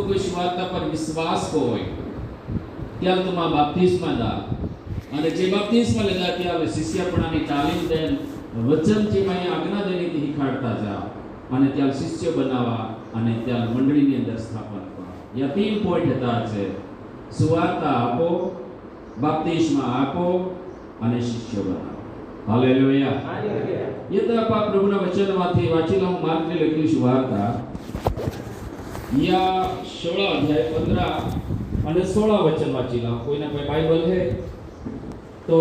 કોઈ સુવાર્તા પર વિશ્વાસ હોય ત્યારે તમારા બાપ્તિસ્મા દા અને જે બાપ્તિસ્મા લીધા ત્યારે શિષ્યપણાની તાલીમ દે વચનથી અહીં આજ્ઞા દેને શીખાડતા જાઓ અને ત્યાં શિષ્ય બનાવવા અને ત્યાં મંડળીની અંદર સ્થાપન કરો. યા 3 પોઈન્ટ હતા છે સુવાર્તા આપો, બાપ્તિસ્મા આપો અને શિષ્ય બનાવો. હાલેલુયા. ये तो आप प्रभुना वचनમાંથી વાંચી લો. માર્કને લખેલી સુવાર્તા યા 16 અધ્યાય 15 અને 16 વચન વાંચી લો. કોઈના પાસે બાઇબલ છે તો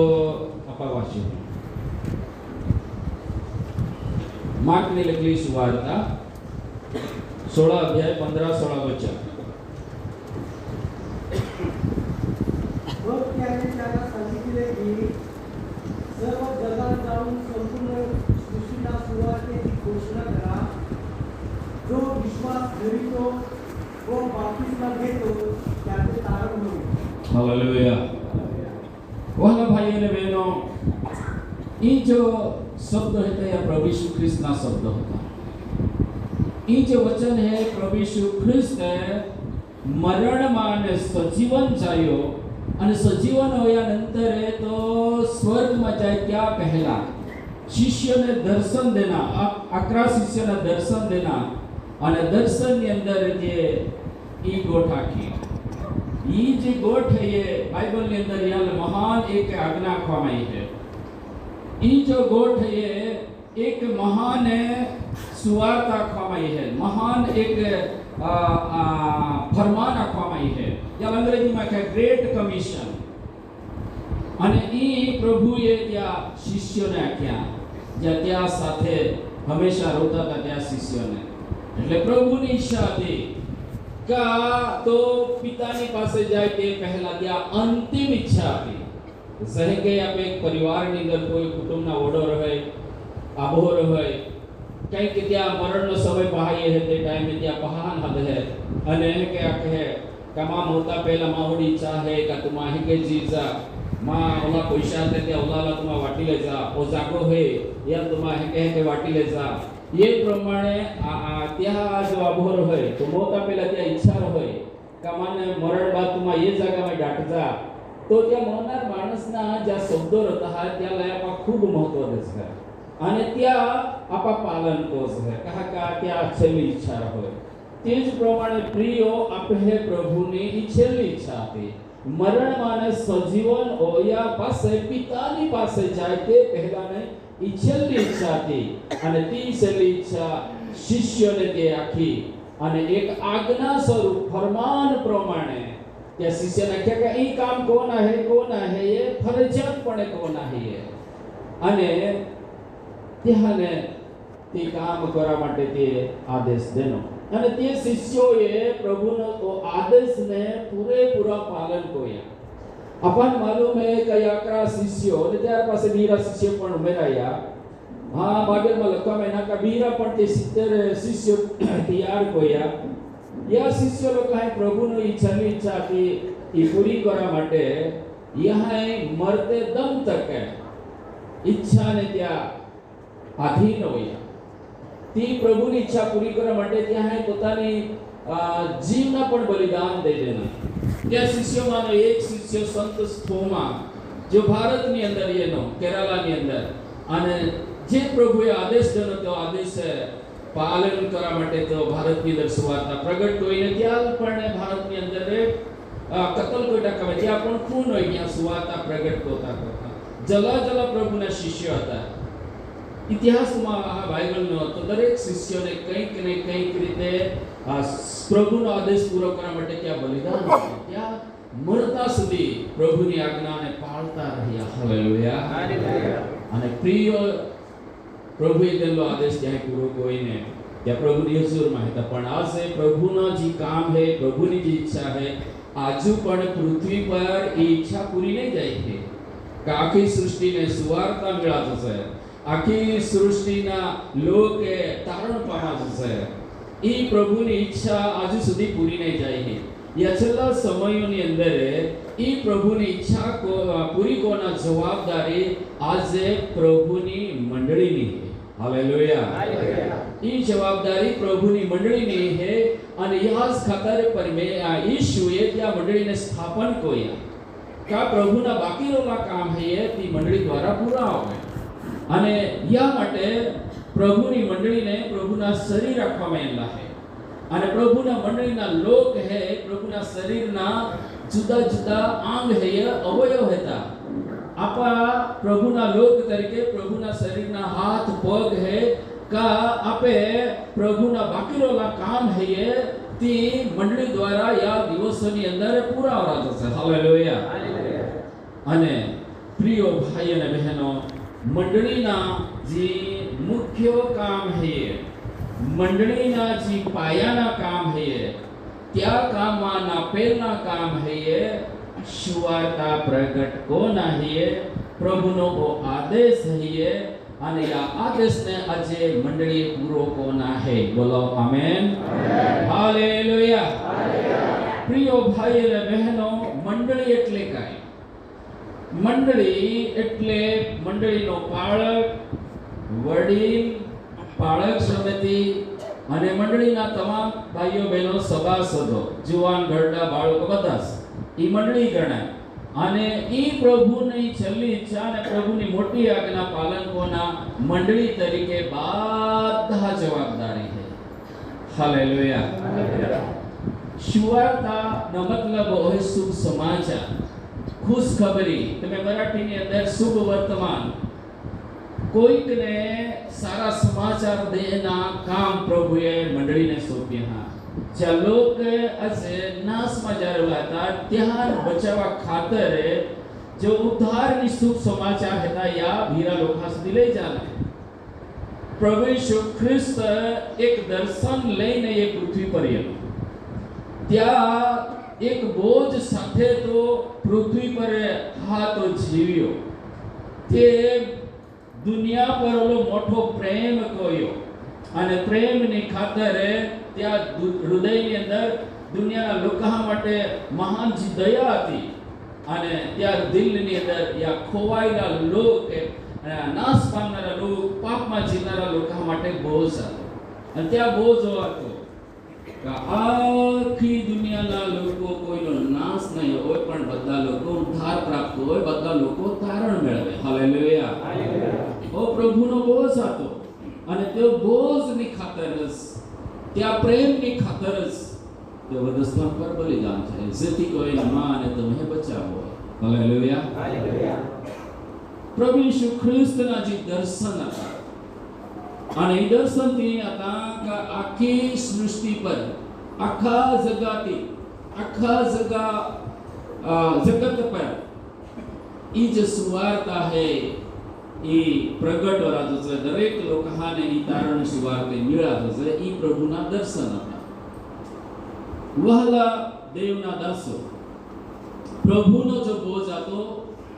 આપા વાંચો. માર્કને લખેલી સુવાર્તા 16 અધ્યાય 15 16 વચન. सर्व जगात जाऊन संपूर्ण सृष्टीला सुवार्तेची घोषणा करा. जो विश्वास धरितो व बाप्तिस्मा घेतो त्याचे तारण होईल. हालेलुया. वहां भाई ने बहनों, ये जो शब्द है ये प्रभु यीशु ख्रिस्त ना शब्द होता. ये जो वचन है प्रभु यीशु ख्रिस्त मरण माने सजीवन जायो અને સજીવન હોયા નંતરે તો સ્વર્ગમાં જાય ત્યાં પહેલા શિષ્યને દર્શન દેના, આકરા શિષ્યને દર્શન દેના અને દર્શનની અંદર જે ઈ ગોઠ આખી ઈ જે ગોઠ है ये બાઇબલની અંદર યાલ મહાન એક આજ્ઞા આપવામાં આવી છે. ઈ જો ગોઠ है ये એક મહાન સુવાર્તા આપવામાં આવી છે, મહાન એક ફરમાન આપવામાં આવી છે. या अंग्रेजीમાં કહે ગ્રેટ કમિશન. અને ઈ પ્રભુએ ત્યાં શિષ્યોને આપ્યા જ્યાં ત્યાં સાથે હંમેશા રોતા હતા ત્યાં શિષ્યોને. એટલે પ્રભુની ઈચ્છા હતી કે તો પિતાની પાસે જાય તે પહેલા ત્યાં અંતિમ ઈચ્છા હતી. સહે કે આપણે એક પરિવારની અંદર કોઈ કુટુંબના ઓર્ડર હોય, આબોહર હોય, કંઈક ત્યાં મરણનો સમય પહાઈએ છે તે ટાઈમે ત્યાં પહાન હદ હે અને એને કે આ કહે કમામ હોતા પહેલા માહોડી ઈચ્છા હે કે તું માહી કે જીજા માં ઓલા પૈસા તે ત્યાં ઓલાલા તું વાટી લે જા ઓ જાગો હે યાર તું માહી કે વાટી લે જા. એ પ્રમાણે ત્યાં જો આબોહર હોય તો મોતા પહેલા ત્યાં ઈચ્છા હોય કમાને મરણ બાદ તું એ જાગામાં ડાટ જા તો ત્યાં મરનાર માણસના જ્યાં શબ્દો રહેતા ત્યાં લાયમાં ખૂબ મહત્વ છે અને ત્યાં આપા પાલન કોસ છે કહા કા ત્યાં છેલ્લી ઈચ્છા હોય. તે જ પ્રમાણે પ્રિયો આપણે પ્રભુની છેલ્લી ઈચ્છા હતી મરણ માને સજીવન હોયા પાસે પિતાની પાસે જાય તે પહેલાને ઈ છેલ્લી ઈચ્છા હતી અને તે છેલ્લી ઈચ્છા શિષ્યોને તે આખી અને એક આજ્ઞા સ્વરૂપ ફરમાન પ્રમાણે તે શિષ્યને કહે કે ઈ કામ કોના હે એ ફરજિયાતપણે કોના હે અને ત્યાંને તે કામ કરવા માટે તે આદેશ દેનો અને તે શિષ્યોએ પ્રભુનો આદેશને પૂરેપૂરા પાલન કર્યા. આપણને માલુમ હે કે આકરા શિષ્યો અને ત્યાર પાસે 12 શિષ્યો પણ ઉમેરાયા. હા, બાઇબલમાં લખવામાં એના કા 12 પણ તે 70 શિષ્યો તૈયાર કર્યા. યા શિષ્યો લોકો પ્રભુનો ઈચ્છાની ઈચ્છા હતી એ પૂરી કરવા માટે યહાં મરતે દમ તક ઈચ્છાને ત્યાં આધીન હોયા. તે પ્રભુની ઈચ્છા પૂરી કરવા માટે ત્યાં પોતાની જીવના પણ બલિદાન દઈ દેના. ત્યાં શિષ્યોમાંનો એક શિષ્ય સંત થોમા જો ભારતની અંદર એનો કેરાલાની અંદર અને જે પ્રભુએ આદેશ દેનો તો આદેશ પાલન કરવા માટે તો ભારતની અંદર સુવાર્તા પ્રગટ કોઈને ત્યાં પણ ભારતની અંદર કતલ કોઈટા કરે જ્યાં પણ ખૂન હોય ત્યાં સુવાર્તા પ્રગટ કરતા જલા પ્રભુના શિષ્યો હતા. ઇતિહાસમાં આ બાઇબલનો તો દરેક શિષ્યોને કંઈક ને કંઈક રીતે પ્રભુનો આદેશ પૂરો કરવા માટે ત્યાં બલિદાન આપ્યું. ત્યાં મરતા સુધી પ્રભુની આજ્ઞાને પાળતા રહ્યા. હાલેલુયા. અને પ્રિય પ્રભુએ તેનો આદેશ ત્યાં પૂરો કોઈને ત્યાં પ્રભુની હજુરમાં હતા. પણ આજે પ્રભુના જે કામ છે, પ્રભુની જે ઈચ્છા છે, આજુ પણ પૃથ્વી પર એ ઈચ્છા પૂરી નહીં જાય છે કે આખી સૃષ્ટિને સુવાર્તા મળાતો છે, આખી સૃષ્ટિના લોકે તારણ પામા છે. એ પ્રભુની ઈચ્છા આજુ સુધી પૂરી નહીં જાય છે. છેલ્લા સમયોની અંદર એ પ્રભુની ઈચ્છા પૂરી કોના જવાબદારી આજે પ્રભુની મંડળીની છે. हालेलुया ई जवाबदारी प्रभुनी मंडळीनी हे आणि ह्याच खातर येशूए त्या मंडळीने स्थापन कोया का प्रभुना बाकी रोला काम है ती मंडळी द्वारा पूरा होवे અને યા માટે પ્રભુની મંડળીને પ્રભુના શરીર રાખવામાં આવેલા છે અને પ્રભુના મંડળીના લોક હે પ્રભુના શરીરના જુદા જુદા અંગ હે અવયવ હતા આપા પ્રભુના લોક તરીકે પ્રભુના શરીરના હાથ પગ હે કા આપે પ્રભુના બાકીરોલા કામ હે ती મંડળી દ્વારા યા દિવસોની અંદર પૂરા કરાતો છે હાલેલુયા અને પ્રિય ભાઈ અને બહેનો મંડળીના જે મુખ્ય કામ છે મંડળીના જે પાયાના કામ છે त्या કામમાં પહેલા કામ છે સુવાર્તા પ્રગટ કોના છે પ્રભુનો આદેશ છે અને આ આદેશને આજે મંડળીએ પૂરો કોના છે બોલો આમેન હાલેલુયા પ્રિય ભાઈ અને બહેનો મંડળી એટલે કાંઈ મંડળી એટલે મંડળીનો પાળક વડીલ પાળક સમિતિ અને મંડળીના તમામ ભાઈઓ બહેનો સભાસદો જુવાન ઘરડા બાળકો બધા ઈ મંડળી ગણાય અને ઈ પ્રભુની છેલ્લી ઈચ્છા અને પ્રભુની મોટી આજ્ઞા પાલનકોના મંડળી તરીકે બધા જવાબદારી છે હાલેલુયા સુવાર્તાનો મતલબ હોય શુભ સમાચાર खुश खबरी તમે મરાઠીની અંદર શુભ વર્તમાન કોઈકને સારા સમાચાર દેના કામ પ્રભુએ મંડળીને સોંપ્યા જ્યાં લોક આજે નાશમાં जा રહેલા હતા ત્યાં બચાવવા ખાતર जो ઉદ્ધારની શુભ સમાચાર હતા યા ભીરા લોકા સુધી લઈ જાને પ્રભુ ઈસુ ખ્રિસ્ત એક દર્શન લઈને એ પૃથ્વી પર આવ્યો ત્યાં एक बोझ સાથે તો પૃથ્વી પર હાથ જીવ્યો તે દુનિયા પર ઓલો મોટો પ્રેમ કોયો અને પ્રેમની ખાતર ત્યાં હૃદયની અંદર દુનિયાના લોકો માટે મહાન જી દયા હતી અને ત્યાં દિલની અંદર યા ખોવાયેલા લોક નાશ પામનારા લોક પાપમાં જીવનારા લોકો માટે બોઝ હતો અને ત્યાં બોઝ હતો આખી દુનિયાના લોકો કોઈનો નાશ નહીં હોય પણ બધા લોકો ઉદ્ધાર પ્રાપ્ત હોય બધા લોકો તારણ મેળવે હાલેલુયા ઓ પ્રભુનો બોઝ હતો અને તે બોઝની ખાતર त्या પ્રેમની ખાતર તે વધસ્તંભ પર બલિદાન થાય જેથી કોઈના માં અને તમે બચાવો હાલેલુયા પ્રભુ ઈસુ ખ્રિસ્તના જે દર્શન હતા અને એ દર્શનથી હતા કે આખી સૃષ્ટિ પર આખા જગત પર ई जो सुवार्ता है ई प्रगट वरातो છે દરેક લોકોને ઈ તારણ સુવાર્તા મળાતો છે ઈ પ્રભુના દર્શન હતા વહાલા દેવના દાસો પ્રભુનો જો બોજ હતો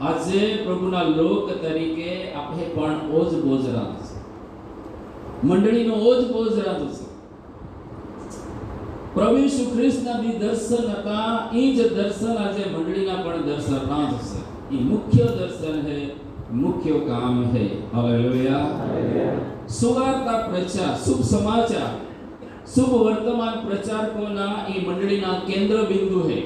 આજે પ્રભુના લોક તરીકે આપણે પણ ઓજ બોજ રાતો છે મંડળીનો ઓજ બોજ રાતો છે પ્રભુ ઈસુ ખ્રિસ્તના દી દર્શન હતા ઈ જ દર્શન આજે મંડળીના પણ દર્શન રાતો છે ઈ મુખ્ય દર્શન है मुख्य काम है हालेलुया सुवार्ता प्रचार शुभ समाचार शुभ वर्तमान प्रचार को ना ई मंडली ना केंद्र बिंदु है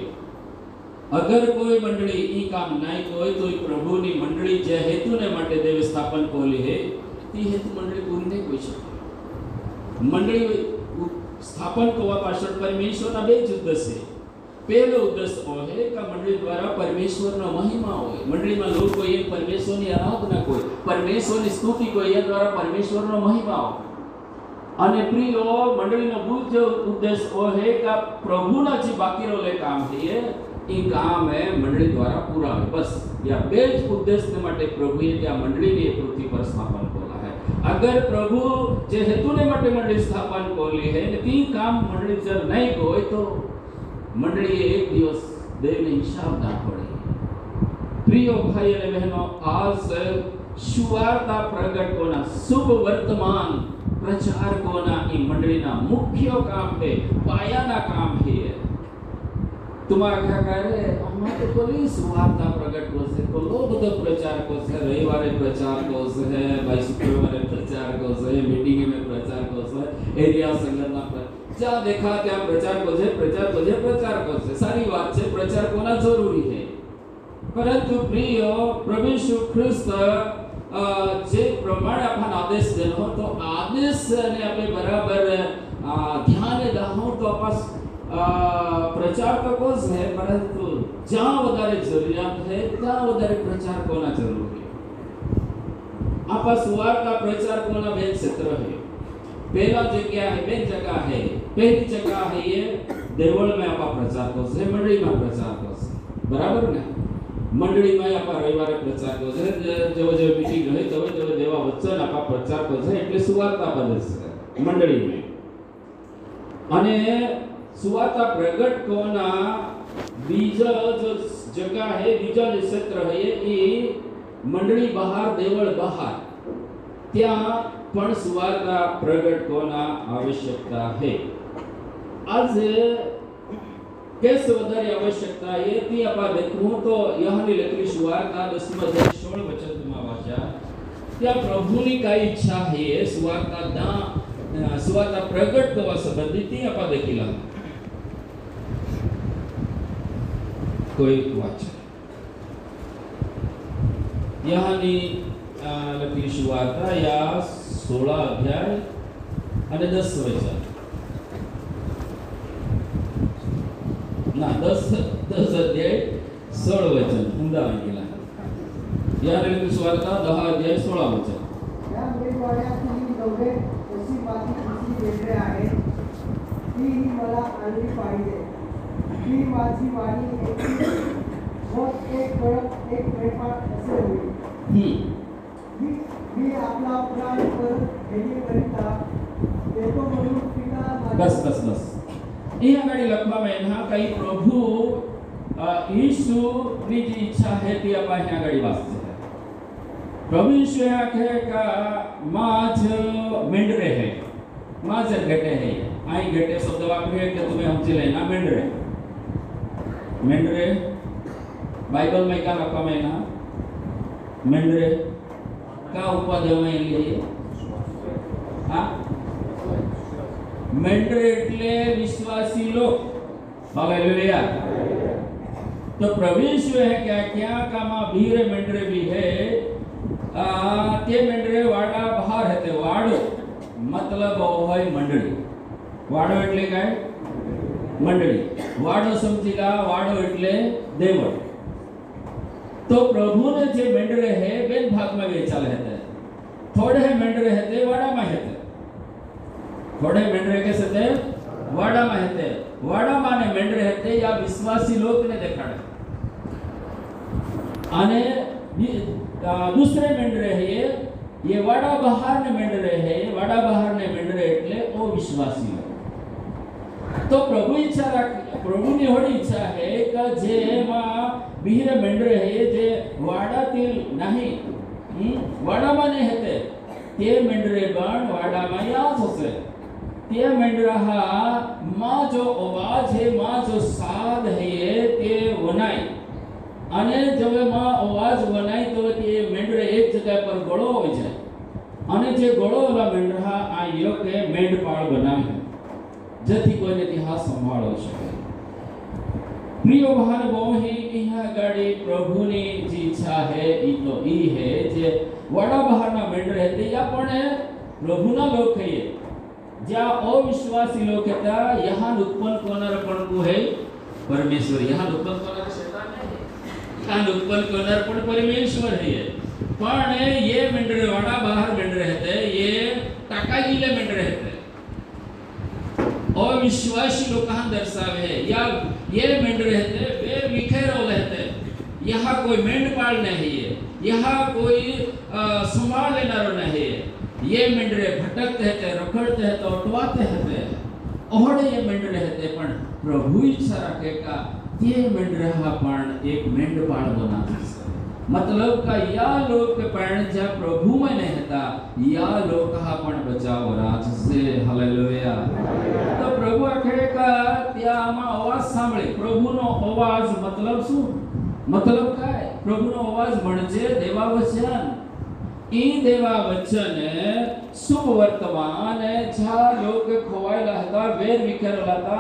अगर कोई मंडली ई काम नहीं कोई तो ई प्रभु नी मंडली जे हेतु ने माटे देव स्थापन कोली है ती हेतु मंडली पूरी नहीं कोई શકે मंडली स्थापन कोवा पाछળ परमेश्वरना બે જ ઉદ્દેશ છે पहलो उद्देश्य है कि मंडली द्वारा परमेश्वर नो महिमा हो मंडली में लोग कोई परमेश्वर की आराधना कोई परमेश्वर की स्तुति कोई ये द्वारा परमेश्वर नो महिमा हो अने प्रियो मंडली नो मुख्य उद्देश्य है कि प्रभु ना जी बाकी रो ले काम है ये काम है मंडली द्वारा पूरा है बस या बेज उद्देश्य माटे प्रभु ये त्या मंडली ने पृथ्वी पर स्थापन कोला है अगर प्रभु जे हेतु ने माटे मंडली स्थापन कोली है ने ती काम मंडली जर नहीं कोई तो मंडली एक दिवस देव ने हिसाब ना पड़े प्रिय भाई और बहनों आज सुवार्ता प्रगट कोना शुभ वर्तमान प्रचार कोना ई मंडली ना मुख्य काम है पाया ना काम है तुम्हारा क्या कह रहे અમારે કોની સુવાર્તા પ્રગટ કરશે કોલો બધો પ્રચાર કરશે રવિવારે પ્રચાર કરશે ભાઈ શુક્રવારે પ્રચાર કરશે મીટિંગ में प्रचार करશે एरिया संगठन पर जहाँ देखा ત્યાં प्रचार करશે सारी बात છે प्रचार करना जरूरी है परंतु प्रिय प्रभु यीशु ख्रिस्त जे प्रमाणे अपन आदेश देनो तो आदेश ने આપણે બરાબર ध्यान दाहो तो आपस प्रचार का कोर्स है परंतु जहाँ वधारे जरूरत है ત્યાં वधारे प्रचार करना जरूरी है आपा सुवार्ता प्रचार करना बेन क्षेत्र है पहला जगह है बेन जगह है पहली जगह है ये देवल में आपा प्रचार करसे मंडली में प्रचार करसे बराबर ने मंडली में आपा रविवारे प्रचार करसे जो मीटिंग रहे तो देवा वचन आपा प्रचार करसे એટલે સુવાર્તા પડશે મંડળી में અને सुवार्ता प्रगट कोना बीजा जो जगह है बीजा जो क्षेत्र है ये मंडली बाहर देवल बाहर त्या पण सुवार्ता प्रगट कोना आवश्यकता है आज कैसे वधारे आवश्यकता है ती आपा देखू तो यहानी लखली सुवार्ता 10 अध्याय 16 वचन तुमा वाचा त्या प्रभुनी काय इच्छा है सुवार्ता प्रगट करवा संबंधी ती आपा देखीला कोई वाचा यहानी लखी सुवार्ता या 16 अध्याय અને 10 वचन ना 10 अध्याय 16 वचन ઊંડા વાંચેલા યાર લખી સુવાર્તા 10 अध्याय 16 वचन या मेवाड्यातील दोघे अशी माझी दुसरी वेगळे आहे ती मला आणली पाहिजे ती माझी वाणी मग एक कळप एक प्रेमात असे होईल मी आपला प्राण परत घेण्याकरिता येतो म्हणून पिता बस यहाँ गाड़ी लखवा में यहाँ कई प्रभु यीशु की जी इच्छा है ती आपा यहाँ गाड़ी वास्ते है प्रभु यीशु यहाँ कहे का माज मेंढरे है माज घटे है आई घटे शब्द वापरे के तुम्हें हम चले ना मेंढरे बाइबल में क्या लखवा में ना मेंढरे का उपाध्याय में लिए हाँ मेंढरे એટલે विश्वासी लोग हालेलुया तो प्रभु यीशु है क्या कामा भीरे मेंढरे भी है ते मेंढरे वाड़ा बाहर है ते वाड़ो मतलब होय मंडળી वाड़ो એટલે काय मंडળી वाड़ो समझीला वाड़ो એટલે देवळ तो प्रभु ने जे मेंढरे है बेन भाग में वेचाल है थोड़े मेंढरे है ते वाड़ा में है थोड़े मेंढरे कैसे थे वाड़ा में है वाड़ा माने मेंढरे है या विश्वासी लोग ने देखाड़े आने दूसरे मेंढरे है ये वाड़ा बाहर ने मेंढरे है वाड़ा बाहर ने मेंढरे એટલે ओ विश्वासी लोग तो प्रभु ने होड़ी इच्छा है कि जे मा बीरे मेंढरे है जे वाडातील नाही वाड़ा माने हेते ते मेंढरे पण वाड़ा में याच होसे ते मेंढरा हा मा जो आवाज है मा जो साद है ते वनाई અને જવે માં અવાજ વનાઈ તો તે મેંઢરે એક જગ્યા પર ગળો હોય છે અને જે ગળો વાળા મેંઢરા આ યોકે મેંઢપાળ બનાવે જેથી કોઈને ત્યાં સંભાળો શકે પ્રિય ભાન બહુહી અહીંયા ગાડી પ્રભુની જે ઈચ્છા है ઈ है જે વડા બહારના મેંઢરે તે આપણે પ્રભુના લોક કહીએ જ્યાં અવિશ્વાસી લોક હતા यहाँ उत्पन्न करનાર પણ को है परमेश्वर यहाँ उत्पन्न करનાર शैतान नहीं कान उत्पन्न करनार पण परमेश्वर है पण ये मेंढरे वाड़ा बाहर मेंढरे रहते ये टाकागीले मेंढरे रहते अविश्वासी लोकांना दर्शावे या ये मेंढरे रहते वे विखेरो रहते यहाँ कोई मेंढपाळ नहीं है यहाँ कोई संभाल लेनारो नहीं है ये मेंढरे भटकते हैं रखड़ते हैं तो अटवाते हैं ओहड़े ये मेंढरे रहते पण प्रभु इच्छा रखे का તે મેંઢરા પણ એક મેંઢપાળ બનાવી છે मतलब का या लोक पण ज्या प्रभु में नहीं था या लोक हा पण बचाव राज से हालेलुया। तो प्रभु आखे का त्यामा अवाज सांभळे प्रभुनो अवाज मतलब शू मतलब काय प्रभुनो अवाज म्हणजे देवा वचन ई देवा वचन शुभ वर्तमान ज्या लोक खोवायला હતા વેર વિખેરેલા હતા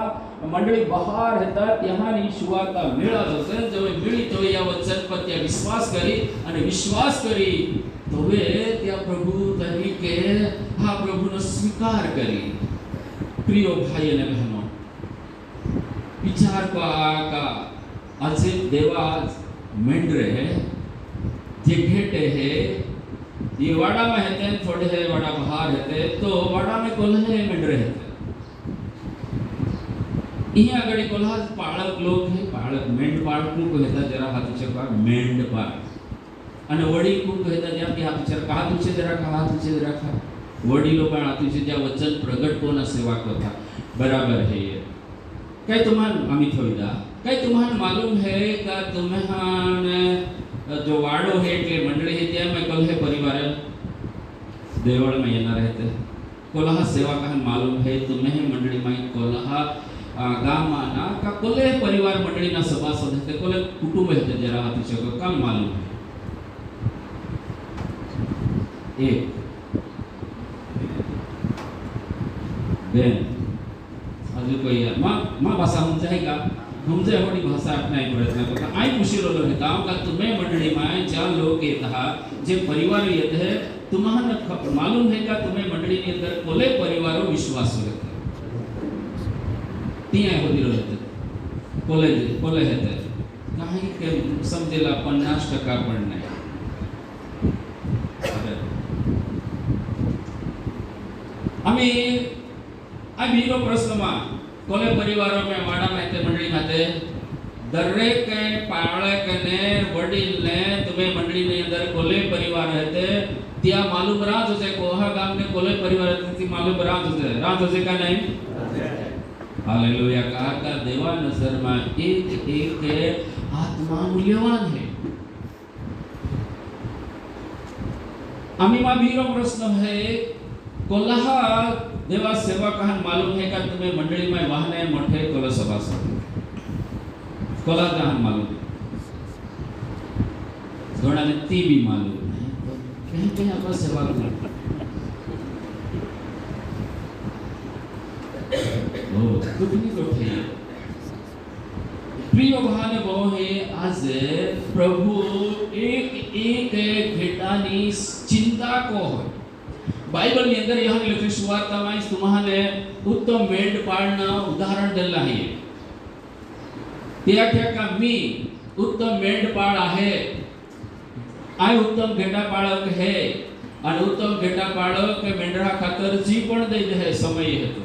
મંડળી બહાર હતા ત્યાંની સુવાર્તા મેળા જશે જો મેળી તો આ વચન પર ત્યાં વિશ્વાસ કરી અને વિશ્વાસ કરી તોવે ત્યાં પ્રભુ તરીકે આ પ્રભુનો સ્વીકાર કરી। પ્રિય ભાઈ અને બહેનો વિચાર का આજે દેવા મેંડરે જે ઘેટે है ये वाड़ा में रहते हैं थोड़े है वाड़ा बाहर रहते तो वाड़ा में कोल्हे मेंढ रहते यहाँ अगड़ी कोल्हा पाळक लोग है पाळक मेंढ पाळक को कहता जरा हाथ ऊंचे कर मेंढ पाळक અને વડી को कहता ज्या की हाथ ऊंचे का हाथ ऊंचे जरा खा वडी लोग हाथ ऊंचे ज्या वचन प्रगट कोना सेवा करता बराबर है ये काय तुम्हान अमित होईदा काय तुम्हान मालूम है का तुम्हान जो वाड़ो है के मंडली है त्या में कोल्हे परिवार देवळ में येणार रहते कोल्हा सेवा का मालूम है तुम्हें मंडली में कोल्हा गामाना का कोल्हे परिवार मंडली ना सभासद है कोल्हे कुटुंब है जरा हाथी चको काल मालूम है एक बेन अजू कोई माँ भाषा समझाएगा हमसे हमारी भाषा अपना ही प्रयत्न करता आई पुशीलो रहता हूँ का तुम्हें मंडली में चार लोग येता जे परिवार येते हैं तुम्हारा मालूम है का तुम्हें मंडली के अंदर कोले परिवारों विश्वास रहते तीन होती रहते कोले रहते कहीं के समझेला 50% पण नहीं अमी आ बीरो प्रश्न में कोले परिवारों में वाड़ा में ते मंडली खाते दरेक पाळक ने वडील ने तुम्हें मंडली ने अंदर कोले परिवार रहते त्या मालूम राज होते कोहा गाम में कोले परिवार रहते मालूम राज होते का नहीं हालेलुया कहा का देवा नजर में एक आत्मा मूल्यवान है। अमी मा बीरो प्रश्न है कोल्हा देवा सेवा कहन मालूम है का तुम्हें मंडली में वाहने मोठे कोला सभासद कोला कहन मालूम घोड़ा ने ती भी मालूम है कहीं आपका सेवा करना ओ कुछ तो थे प्रिय भाने बहु है आज प्रभु एक घटानी चिंता को है बाइबल के अंदर यहाँ लिखे सुवार्ता में तुम्हारे उत्तम मेंढपाळना उदाहरण दिलं आहे त्या ठिकाणी मी उत्तम मेंढपाळ आहे आय उत्तम घेटापाळक है आणि उत्तम घेटापाळक मेंढरा खातर जी पण दे है समय हेतो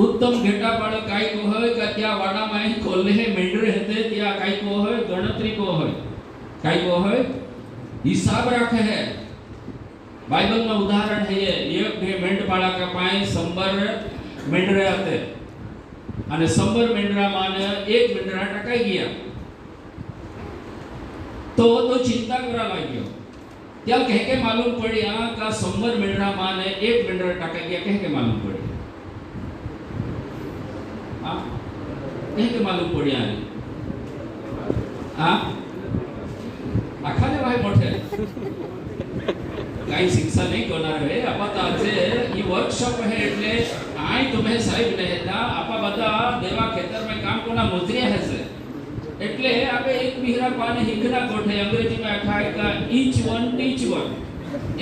उत्तम घेटापाळक काय को है का त्या वाडा में कोल्हे मेंढरे हेते त्या काय को है गणतरी को है काय को है हिसाब रखे है बाइबल में उदाहरण है ये एक मेंढपाळा का पाय 100 मेंढरे आते અને 100 मेंढरा माने एक मेंढरा टकाई गया तो चिंता करा लाग्यो त्या कह के मालूम पड़िया का 100 मेंढरा माने एक मेंढरा टकाई गया कह के मालूम पड़िया हां कह के मालूम पड़िया हां आखाने भाई मोठे काही शिक्षा नहीं करणार है आपा ताजे ये वर्कशॉप है એટલે આય तुम्हें साहेब ने હતા आपा બધા દેવા ખેતર में काम कोना मुद्रिया है से એટલે આપે એક બીહરા પાને હિકના કોઠે अंग्रेजी में अठाई का each one teach one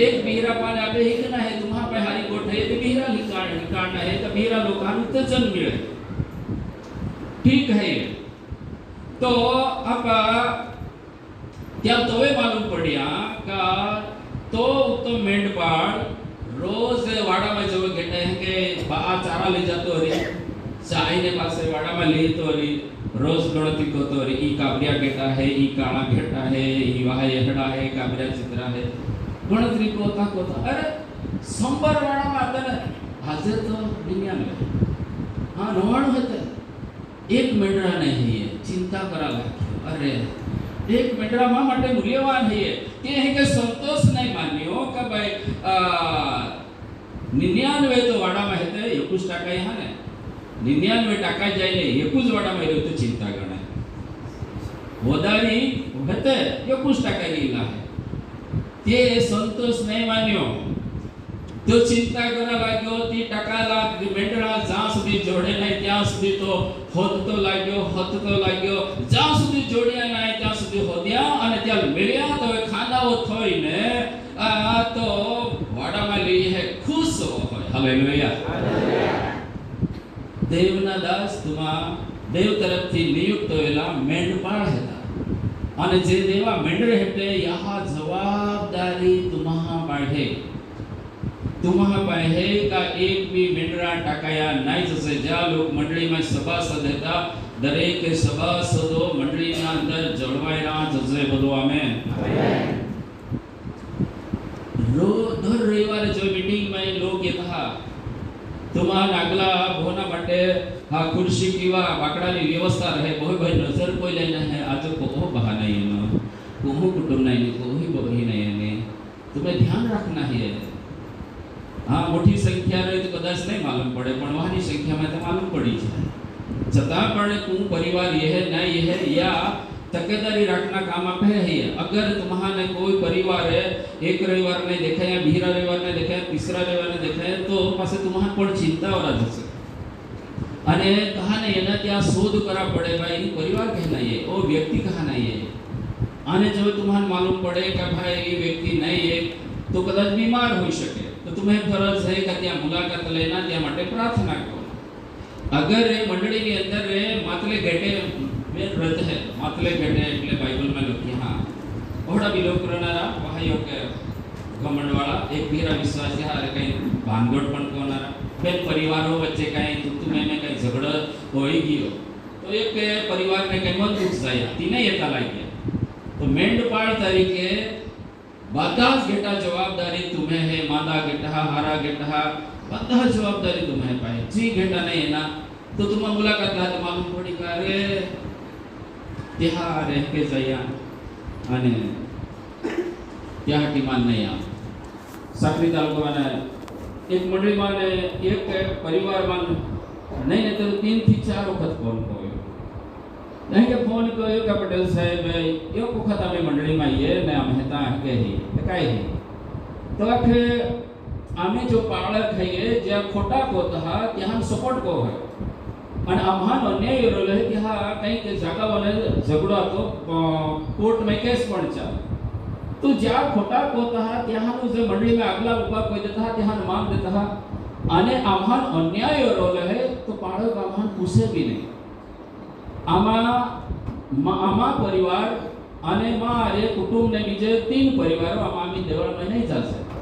एक बीहरा पाने आपे हिकना है तुम्हा पे हारी कोठे ये बीहरा हिकाणना है तो बीहरा लोकांत जन मिले ठीक है तो अब क्या तोवे मालूम पड़िया का तो उत्तम मेंढपाळ रोज वाड़ा में जो घेटे हैं के बा चारा ले जातो रे चाय ने पासे वाड़ा में ले तो रे रोज गणती को तो रे ई काबरिया घेटा है ई काला घेटा है ई वाह यहड़ा है काबरिया चित्रा है गणतरी को अरे 100 वाड़ा में आता है हाजिर तो दुनिया में हां 99 होते एक मेंढरा नहीं है चिंता करा लागे अरे એક મેંઢરા માં માટે મૂલ્યવાન છે કે અહીં કે સંતોષ નહીં માન્યો કે ભાઈ 99 તો વાડામાં હતે 21% હા ને 99% જાય ને 21 વાડામાં રહ્યો તો ચિંતા ગણાય વધારી હતે 21% ગયેલા તે સંતોષ નહીં માન્યો તો ચિંતા કરવા લાગ્યો તે ટકાલા મેંઢરા જ્યાં સુધી જોડે નહીં ત્યાં સુધી તો હોદતો લાગ્યો જ્યાં સુધી જોડ્યા નહીં ત્યાં સુધી હોદ્યા અને ત્યાં મેળ્યા તો ખાનાઓ થઈને આ તો વાડામાં લઈ હે ખુશ હોય હાલેલુયા દેવના દાસ તુમા દેવ તરફથી નિયુક્ત થયેલા મેંઢપાળ હતા અને જે દેવા મેંઢરે એટલે યહા જવાબદારી તુમ્હા પાડે का एक भी मेंढरा टाकाया नहीं जैसे जा लोग मंडली में सभासद था दरेक के सभासदों मंडली में अंदर जड़वायरा जैसे बोलो आमेन दर रविवार जो मीटिंग में लोग ये था तुम्हारा नागला भोना मटे हाँ कुर्सी कीवा बाकड़ा की व्यवस्था रहे बहुत भाई नजर कोई लेना है आज को बहाना ही ना कोई कुटुंब नहीं कोई बही नहीं है तुम्हें ध्यान रखना है हाँ मोटी संख्या रहे तो कदाच नहीं मालूम पड़े पण वहां संख्या में तो मालूम पड़ी जाए छता पण तू परिवार ये है नहीं ये है या तकेदारी रखना काम आप है अगर तुम्हारे कोई परिवार है एक रविवार ने देखा या बीरा रविवार ने देखा या तीसरा रविवार ने देखा है तो पासे तुम्हारे पण चिंता और जैसे अने कहा नहीं है ना क्या शोध करा पड़े भाई परिवार कहना ये ओ व्यक्ति कहा नहीं है आने जब तुम्हारे मालूम पड़े कि भाई ये व्यक्ति नहीं है तो कदाच बीमार हो सके तो तुम्हें फरज है कि त्या मुलाकात लेना त्या माटे प्रार्थना करो अगर मंडली के अंदर मातले गेटे में व्रत है मातले गेटे એટલે બાઇબલ માં લખી હા ઓડા બી લોક કરનારા ભાઈઓ કે ગમંડવાળા એક બીરા વિશ્વાસ છે હારે કઈ ભાંગોડ પણ કોનારા બે પરિવારો વચ્ચે કઈ તું મેને કઈ ઝઘડો હોઈ ગયો તો એક પરિવાર ને કઈ મન દુખ જાય તીને એતા લાગ્યા તો મેંઢપાળ તરીકે બધા गेटा जवाबदारी तुम्हें है मादा गेटा हारा गेटा બધા जवाबदारी तुम्हें पाए जी गेटा नहीं है ना तो तुम मुलाकात ला तो मालूम पड़ी का रे त्या रह के जया અને त्या टीमान नहीं आ साकरी तालुका में एक मंडली में एक परिवार में नहीं तो 3 થી 4 वक्त फोन कयो नहीं के फोन कयो का पटेल साहब एक वक्त અમે मंडली में ये ने हम हेता के ही काय है तो आखे आमे जो पाळक है जे खोटा कोता ત્યાં સપોર્ટ को है અને આમાં અન્યાય રોલે કે હા કઈ કે જાગાવાને ઝઘડો હતો કોર્ટ में केस પણ ચાલે तो જ્યાં ખોટા કોતા ત્યાંનું જે મંડળી में આગલા ઉભા કોઈ દેતા ત્યાં માંગ દેતા અને આમાં અન્યાય રોલે है तो પાળક આમાં પૂછે भी नहीं आमा परिवार અને મારે કુટુંબ ને બીજે 3 પરિવારો આમાં અમે દેવળ में नहीं जा सकते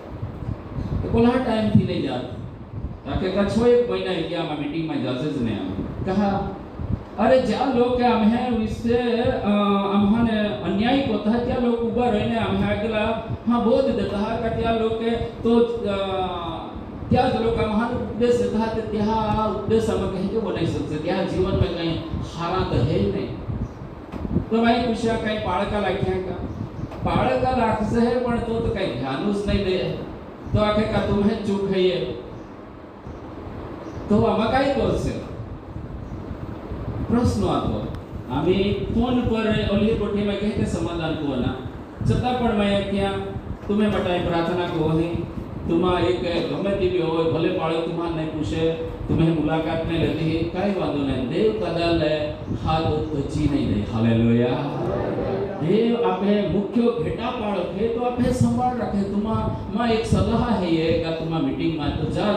तो कोला टाइम थी नहीं जात ताकि का 1 महीना गया हम मीटिंग में जासे ज नहीं कहा अरे ज्या लोग के हम हैं इससे हमने अन्याय को था क्या लोग ऊपर रहने हम अगला हां बोध देता है का क्या लोग के तो क्या लोग का महान उद्देश्य था त्या उद्देश्य हम कहीं के वो नहीं सकते त्या जीवन में कहीं हारा तो है ही नहीं तो भाई पूछा कहीं पाळका लाख्या का पाळका लाखसे है पण तो कहीं ध्यानच नहीं दे तो आखे का तुम्हें चूक है ये तो आमा काय करसे प्रश्न आतो आम्ही फोन पर ओली कोठी में कहते समाधान को ना छता पण मैं क्या तुम्हें बटाई प्रार्थना को ही तुमा एक गमे ती भी हो भले पाळो तुम्हां नहीं पूछे तुम्हें मुलाकात नहीं लेती है काई वांदो नहीं देव कदाल हाथ तो जी नहीं दे हालेलुया देव आपे मुख्य घेटा पाळो है तो आपे संभाल रखे तुमा मां एक सलाह है ये का तुमा मीटिंग में तो जा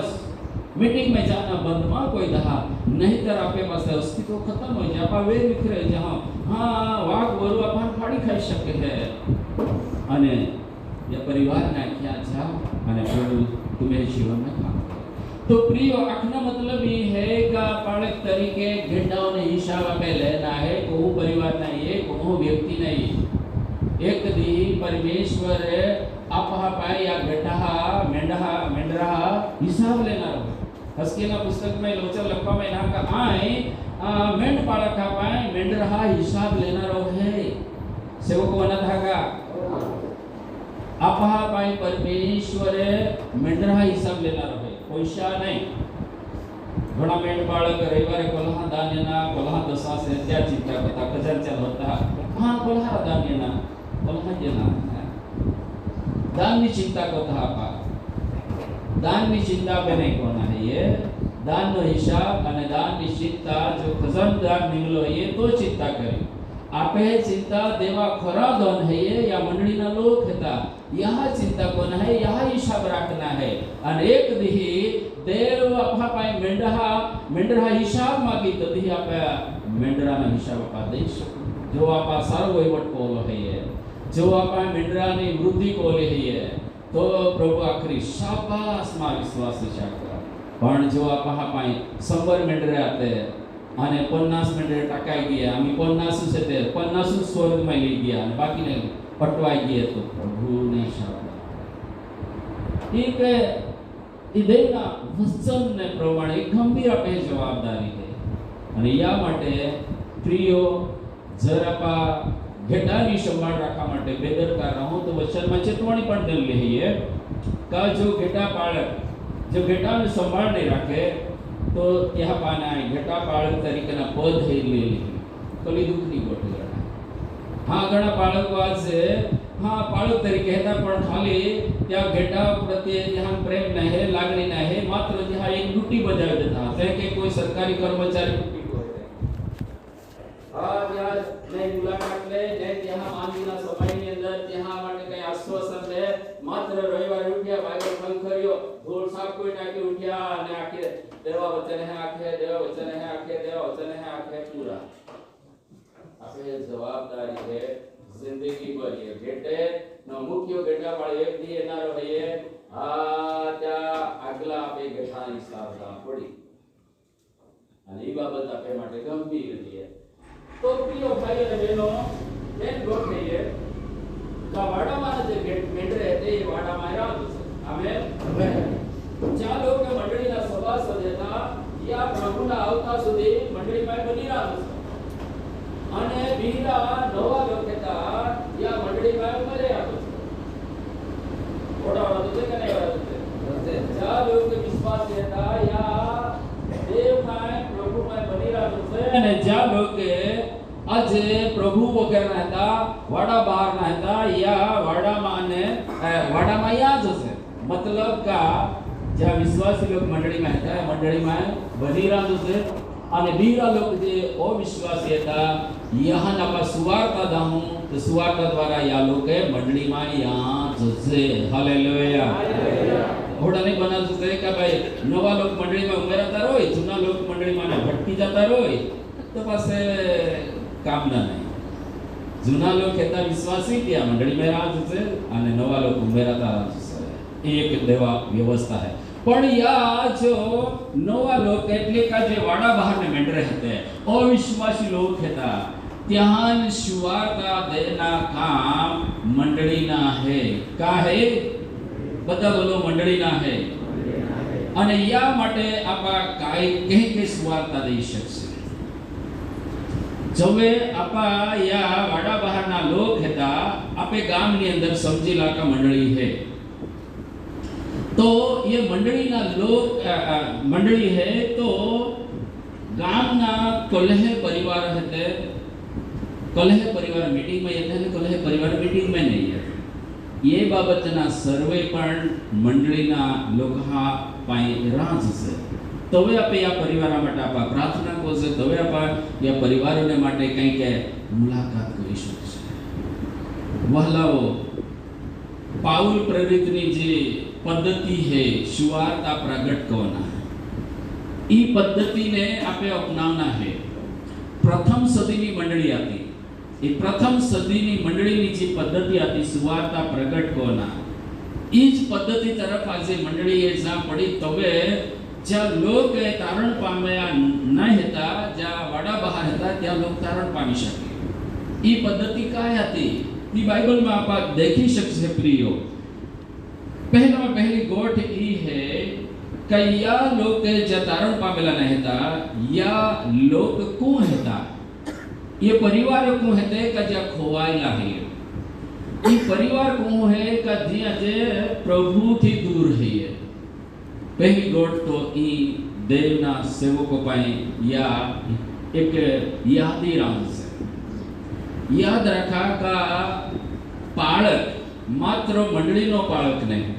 मीटिंग में जाना बंद मां कोई दहा नहीं तर आपे पास अस्तित्व खत्म हो जाए आपा वे निकरे जहां हां वाग वरु अपन फाड़ी खाई सके है अने ये परिवार ना क्या जा અને પ્રભુ तुम्हें जीवन में काम तो प्रिय आखना मतलब ये है का पाळक तरीके घेटाओं ने हिसाब पे लेना है को परिवार नहीं है को व्यक्ति नहीं एक दी परमेश्वर आपहा पाए या घेटा मेंढरा हिसाब लेना रहो हस्कीना पुस्तक में लोचर लखवा में ना का आए मेंढ पाळक पाए मेंढरा हिसाब लेना रहो है सेवक बनत हा का आपहा पाय परमेश्वरे मेंढरा हिसाब लेणार आहे पैसा नाही घणा मेंढ बाळक रविवारे कोल्हा दान्यना कोल्हा दसा से त्या चिंता करता कजरच्या होता हा कोल्हा दान्यना कोल्हा जेना दान ની चिंता करता आपा दान ની चिंता पे नहीं कोना है ये दान નો હિસાબ અને દાન ની ચિંતા જો ખજાનદાર નિમલો ये तो चिंता करे आपे चिंता देवा खरा दोन है ये या मंडली ना लोग हेता यहाँ चिंता कोण है यहाँ हिसाब राखना है आणि एक दिही देव आपा पाय मेंढरा हिसाब मागी तो दिही आपा मेंढरा ना हिसाब आपा देश जो आपा सारो वहीवट कोलो है ये जो आपा मेंढरा ની વૃદ્ધિ કોલી है ये तो प्रभु आखरी शाबाश मा विश्वास विचार पण जो आपा पाय 100 मेंढरे आते અને 50 मिनिटे टाकाई ગયા आम्ही 50 છે તે 50 સ્વર્ગમાં લઈ ગયા અને બાકીને પટવાઈ ગયા તો પ્રભુને શાબાશ એક એ દેવના વચનને પ્રમાણે ગંભીર આપણે જવાબદારી છે અને યા માટે પ્રિયો જરાપા ઘેટાની સંભાળ રાખવા માટે બેદરકાર રહો તો વચનમાં ચેતવણી પણ દેલી છે કે જો ઘેટા પાળક જો ઘેટાની સંભાળ નહીં રાખે तो यह पाना है घटा पाळक तरीके ना पद है लेली कली दुख नहीं गोट गणा हाँ गणा पाळक वाजे हाँ पाळक तरीके हेता पण खाली त्या घटा प्रति ध्यान प्रेम नहीं है लागणी नहीं है मात्र जहाँ एक ड्यूटी बजाव देता है के कोई सरकारी कर्मचारी ड्यूटी होते आज यार नहीं मुलाकात ले नहीं यहाँ मानवीना समय के अंदर यहाँ माटे कई आश्वासन दे मात्र रविवार उठ्या बाइबल खंखरियो धूल साफ कोई टाके उठ्या ने आके देवा वचन है आखे देवा वचन है आखे देवा वचन है आखे पूरा आपे जवाबदारी है जिंदगी भर ये बेटे न मुख्य बेटा वाले एक दी ना रहे आ त्या આગલા આપે ઘટાની સાવધાન પડી અને એ બાબત આપે માટે ગંભીર છે તો પ્રિય ભાઈ અને બહેનો એક ગોઠ છે કે વાડામાં જે મેંઢરે તે વાડામાં આવ્યા છે આમે ज्या लोक मंडळीला सभासद येता या प्रभूना आवता सुधी मंडळीમાં બની રહ્યા છે અને બીજા નવા લોક येता या मंडळीમાં મરે આવે છે ઓડાવા તો કે નહીં આવે ज्या लोक विश्वास येता या દેવમાં પ્રભુમાં બની રહ્યા છે અને જ્या लोक આજે પ્રભુ વગર હતા વાડા બહાર ના હતા या વાડામાં ને વાડામાં યા જશે मतलब का ज्या विश्वासी लोक मंडळीમાં હતા મંડળીમાં બની રહ્યા છે અને બીજા લોક જે અવિશ્વાસી હતા यहाँ આપા સુવાર્તા દાહું તો સુવાર્તા દ્વારા યા લોકે મંડળીમાં યા જશે હાલેલુયા ઘોડા નહીં બનાવતું છે કે ભાઈ નવા લોક મંડળીમાં ઉમેરાતા હોય જૂના લોક મંડળીમાં ભટકી જતા હોય તો પાસે કામ ના નહીં જૂના લોક હતા વિશ્વાસી ત્યાં મંડળીમાં રાહ જશે અને નવા લોક ઉમેરાતા રાહ જશે एक देवा व्यवस्था है पण या जो नवा लोक એટલે કે જે વાડા બહારને મેંઢરે હતા અવિશ્વાસી લોક હતા ત્યાં સુવાર્તા દેના કામ મંડળીના है का है બધા બોલો મંડળીના है અને યા માટે આપા કાઈ કે સુવાર્તા દઈ શકશે જવે આપા યા વાડા બહારના લોક હતા આપે ગામની અંદર સમજીલા का મંડળી है तो ये मंडली ना लोग मंडली है तो गाम ना कलह परिवार है कलह परिवार मीटिंग में येते हैं कलह परिवार मीटिंग में नहीं है ये बाबत ना सर्वे पण मंडली ना लोग हा पाई राज से तवे आपे या परिवार माटे आपा प्रार्थना को से तवे आपा या परिवारों ने माटे कई के मुलाकात करी शकशे वहलाओ पाउल प्रेरितनी जी पद्धति है सुवार्ता प्रगट करना ई पद्धति ने आपे अपनावना है प्रथम सदी ની મંડળી હતી એ પ્રથમ સદીની મંડળીની જે પદ્ધતિ હતી સુવાર્તા પ્રગટ કરना ई ज पद्धति तरफ आज मंडळी એ જા પડી તવે જ્યાં લોક તારણ પામ્યા ન હતા જ્યાં વાડા બહાર હતા ત્યાં લોક તારણ પામી શકે ई पद्धति काय હતી ई બાઇબલમાં આપ દેખી શકશે પ્રિયો पहला पहली गोठ ई है कि या लोग जे तारण पामेला नहीं था या लोग को हेता ये परिवार को है का ज्या खोवायला है ये परिवार को है का ज्या जे प्रभु थी दूर है ये पहली गोट तो ई देवना सेवको पाए या एक यादी राम से याद रखा का पाळक मात्र मंडली नो पाळक नहीं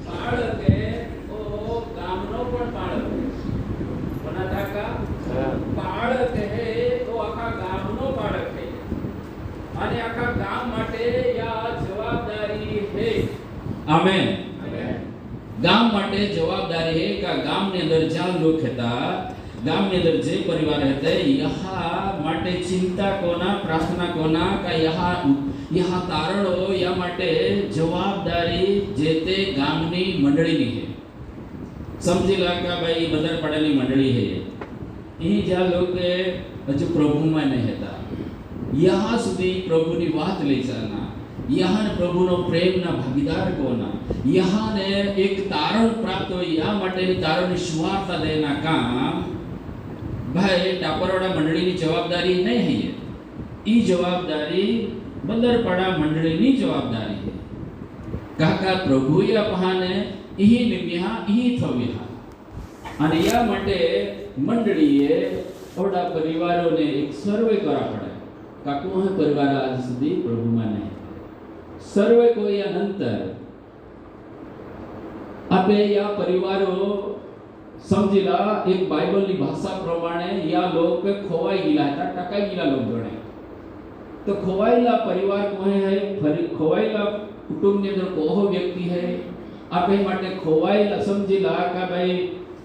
पाळक है ओ गामनो पण पाळक बना था का पाळक है तो आखा गामनो पाळक है અને આખા ગામ માટે યા જવાબદારી है આમેન ગામ માટે જવાબદારી है का गाम ने अंदर ज्या लोग હતા गाम ने अंदर जे परिवार रहते यहाँ माटे चिंता कोना प्रार्थना कोना का यहाँ तारणो या माटे जवाबदारी जेते गामनी मंडळीनी है समझी ला का भाई बदर पड़ेली मंडली है ई ज्या लोग हजू प्रभु में नहीं હતા यहाँ सुधी प्रभुनी વાત લઈ જાના यहाँ प्रभुनो प्रेमना भागीदार कोना यहाँ ने एक तारण प्राप्त हो या माटेनी तारणनी सुवार्ता देना काम भाई टापरवाड़ा मंडली की जवाबदारी नहीं है ये जवाबदारी बंदरपाड़ा मंडली की जवाबदारी है काका प्रभु या पहाने यही निम्या यही थव्या અને या माटे मंडलीए ओडा परिवारों ने एक सर्वे करा पड़े काकू है परिवार आज सुधी प्रभु में नहीं सर्वे को या नंतर आपे या परिवारों समझीला एक बाइबल की भाषा प्रमाणे या लोग पे खोवाई गिला था टकाई गिला लोग गणे तो खोवाईला परिवार को है खोवाईला कुटुंब ने अंदर कोहो व्यक्ति है आपे माटे खोवाईला समझीला का भाई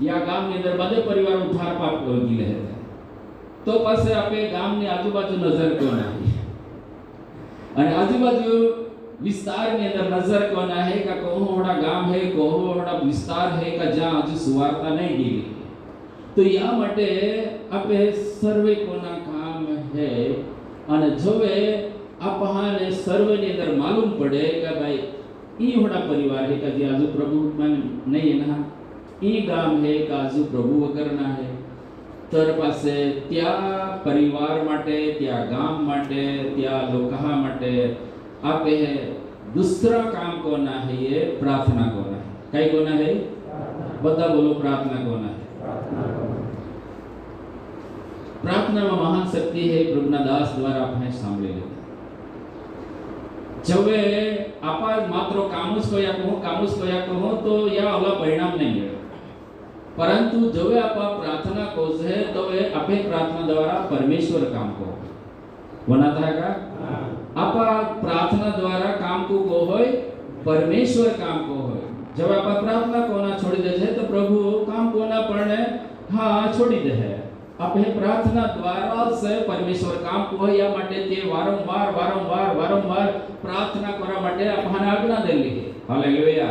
या गाम ने अंदर बधे परिवार उधार पाप गिले है तो पासे आपे गाम ने आजू-बाजू नजर कोना है અને આજુબાજુ विस्तार में अंदर नजर कोना है का कोहोड़ा गाम है कोहोड़ा विस्तार है का जहाँ आज सुवार्ता नहीं गिरी तो या मटे आपे सर्वे कोना काम है અને જોવે આપહાને સર્વની અંદર માલુમ પડે કે ભાઈ ई होड़ा परिवार है का आजू प्रभु मन नहीं है ना ई गाम है का आजू प्रभु वगरना है तर पासे त्या परिवार माटे त्या गाम माटे त्या लोकहा माटे आपे है दूसरा काम कोना है ये प्रार्थना कोना है कई कोना है बता बोलो प्रार्थना कोना है प्रार्थना में महान शक्ति है प्रभुना दास द्वारा आपने सांभळे लेता जवे आपा मात्र कामुस कोया कहो तो या अला परिणाम नहीं है परंतु जवे आपा प्रार्थना को है तो वे आपे प्रार्थना द्वारा परमेश्वर काम को बनाता है का आपा प्रार्थना द्वारा काम को होय परमेश्वर काम को होय जब आपा प्रार्थना कोना छोड़ी दे है तो प्रभु काम कोना पड़ने हाँ छोड़ी दे है आपे प्रार्थना द्वारा से परमेश्वर काम को होय या माटे ते वारंवार प्रार्थना करा माटे आपने आज्ञा देली है हालेलुया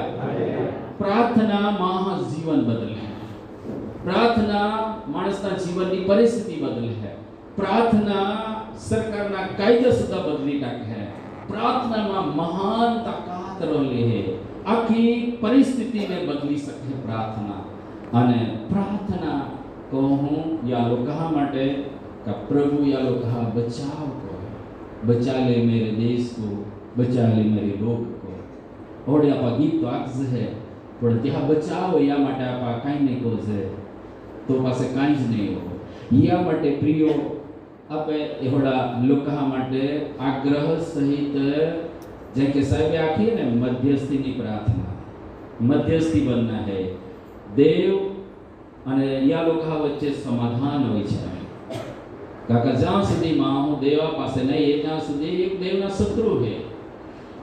प्रार्थना महा जीवन बदले प्रार्थना माणसना जीवननी परिस्थिति बदले है प्रार्थना सरकारना कायदा सुद्धा बदली टाके है प्रार्थना में महान ताकत रहली है आखी परिस्थिति ने बदली सके प्रार्थना अने प्रार्थना कहूं या लोकहा माटे का प्रभु या लोकहा बचाव को बचा ले मेरे देश को बचा ले मेरे लोक को और आपा गीत तो आक्स है पर त्या बचाव या माटे आपा काई नहीं को है तो पासे काई ज नहीं हो या माटे प्रियो आपे एहोड़ा लोकहा माटे आग्रह सहित जे के साहेब आखी ने मध्यस्थी की प्रार्थना मध्यस्थी बनना है देव અને या लोकहा वच्चे समाधान होय छे काका જ્યાં સુધી માહુ દેવા પાસે નહીં એ ત્યાં સુધી એક દેવના શત્રુ है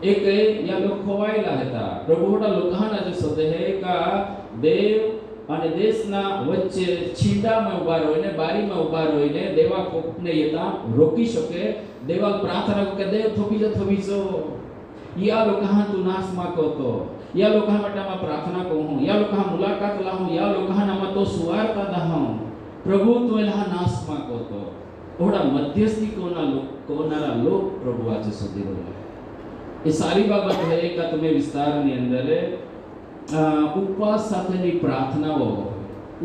एक या लोग खोवायला હતા प्रभु होड़ा लोकहाना जो शब्द है का देव અને દેશના વચ્ચે છીંડામાં ઉભા રહીને બારીમાં ઉભા રહીને દેવા કોકને યતા રોકી શકે દેવા પ્રાર્થના કે દેવ થોપી જો या लोकहा तू नाशमा कोतो या लोकहा मटामा प्रार्थना कहूं या लोकहा मुलाकात लाहूं या लोकहा नामा तो सुवार्ता दाहूं प्रभु तू एला नाशमा कोतो ओड़ा मध्यस्थी कोनारा लोक प्रभु आज सुधी रोले ये सारी बाबत है का तुम्हें विस्तार ની અંદર उपवास સાથેની પ્રાર્થનાઓ